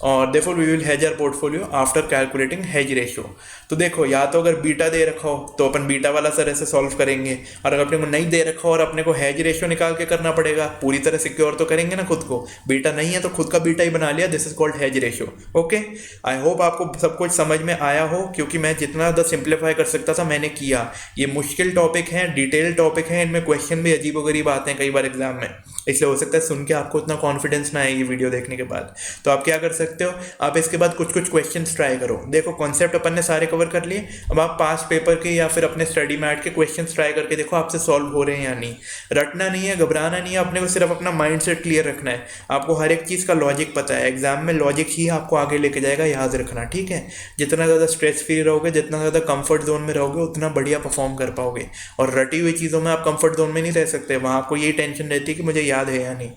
और therefore we will hedge our portfolio after calculating hedge ratio। तो देखो या तो अगर बीटा दे रखा हो तो अपन बीटा वाला सर ऐसे सॉल्व करेंगे, और अगर अपने को नहीं दे रखा हो और अपने को हेज रेशियो निकाल के करना पड़ेगा, पूरी तरह सिक्योर तो करेंगे ना खुद को। बीटा नहीं है तो खुद का बीटा ही बना लिया, this is called hedge ratio, okay. I hope आपको सब कुछ समझ में आया हो, क्योंकि मैं जितना ज़्यादा सिंप्लीफाई कर सकता था मैंने किया। ये मुश्किल टॉपिक हैं, डिटेल टॉपिक हैं, इनमें क्वेश्चन भी अजीबोगरीब आते हैं कई बार एग्जाम में, इसलिए हो सकता है सुन के आपको उतना कॉन्फिडेंस ना आए ये वीडियो देखने के बाद। तो आप क्या कर सकते हो, आप इसके बाद कुछ कुछ क्वेश्चंस ट्राई करो। देखो कॉन्सेप्ट अपन ने सारे कवर कर लिए, अब आप पास पेपर के या फिर अपने स्टडी मैट के क्वेश्चंस ट्राई करके देखो आपसे सॉल्व हो रहे हैं या नहीं। रटना नहीं है, घबराना नहीं है, अपने को सिर्फ अपना माइंड सेट क्लियर रखना है। आपको हर एक चीज़ का लॉजिक पता है, एग्जाम में लॉजिक ही आपको आगे लेके जाएगा, याद रखना, ठीक है। जितना ज़्यादा स्ट्रेस फ्री रहोगे, जितना ज़्यादा कंफर्ट जोन में रहोगे, उतना बढ़िया परफॉर्म कर पाओगे। और रटी हुई चीज़ों में आप कंफर्ट जोन में नहीं रह सकते, वहाँ आपको यही टेंशन रहती है कि मुझे याद है या नहीं।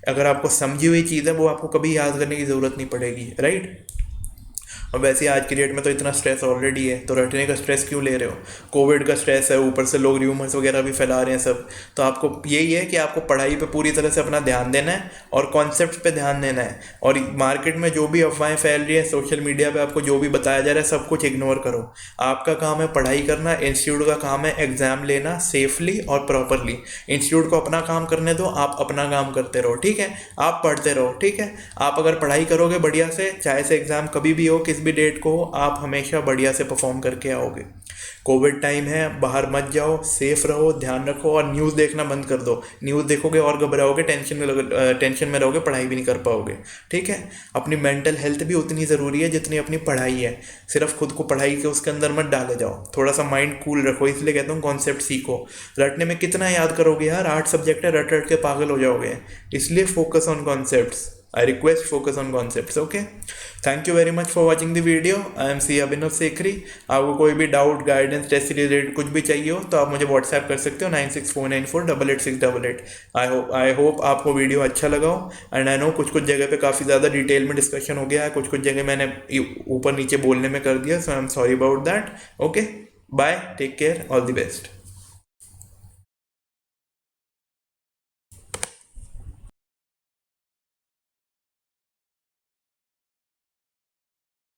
अगर आपको समझी हुई चीज़ है वो आपको कभी याद करने की ज़रूरत नहीं पड़ेगी, राइट। और वैसे ही आज की डेट में तो इतना स्ट्रेस ऑलरेडी है, तो रटने का स्ट्रेस क्यों ले रहे हो? कोविड का स्ट्रेस है, ऊपर से लोग र्यूमर्स वगैरह भी फैला रहे हैं सब। तो आपको यही है कि आपको पढ़ाई पे पूरी तरह से अपना ध्यान देना है और कॉन्सेप्ट पे ध्यान देना है। और मार्केट में जो भी अफवाहें फैल रही है, सोशल मीडिया पे आपको जो भी बताया जा रहा है, सब कुछ इग्नोर करो। आपका काम है पढ़ाई करना, इंस्टीट्यूट का काम है एग्जाम लेना सेफली और प्रॉपरली। इंस्टीट्यूट को अपना काम करने दो, आप अपना काम करते रहो, ठीक है? आप पढ़ते रहो, ठीक है? आप अगर पढ़ाई करोगे बढ़िया से, चाहे से एग्जाम कभी भी हो, किस भी डेट को हो, आप हमेशा बढ़िया से परफॉर्म करके आओगे। कोविड टाइम है, बाहर मत जाओ, सेफ रहो, ध्यान रखो और न्यूज़ देखना बंद कर दो। न्यूज़ देखोगे और घबराओगे, टेंशन में रहोगे, पढ़ाई भी नहीं कर पाओगे, ठीक है? अपनी मेंटल हेल्थ भी उतनी ज़रूरी है जितनी अपनी पढ़ाई है। सिर्फ खुद को पढ़ाई के उसके अंदर मत डाले जाओ, थोड़ा सा माइंड कूल रखो। इसलिए कहता हूँ कॉन्सेप्ट सीखो। रटने में कितना याद करोगे यार, 8 सब्जेक्ट है, रट रट के पागल हो जाओगे। इसलिए focus on concepts. I request focus on concepts, okay? Thank you very much for watching the video. I am C अभिनव सेखरी। आपको कोई भी डाउट, गाइडेंस, टेस्ट रिलेटेड कुछ भी चाहिए हो तो आप मुझे व्हाट्सएप कर सकते हो 9649488688। आई होप आपको वीडियो अच्छा लगा हो। एंड आई नो कुछ जगह पे काफ़ी ज़्यादा डिटेल में डिस्कशन हो गया है, कुछ जगह मैंने ऊपर नीचे बोलने में कर दिया, so I am sorry about that. Okay, bye, take care, all the best.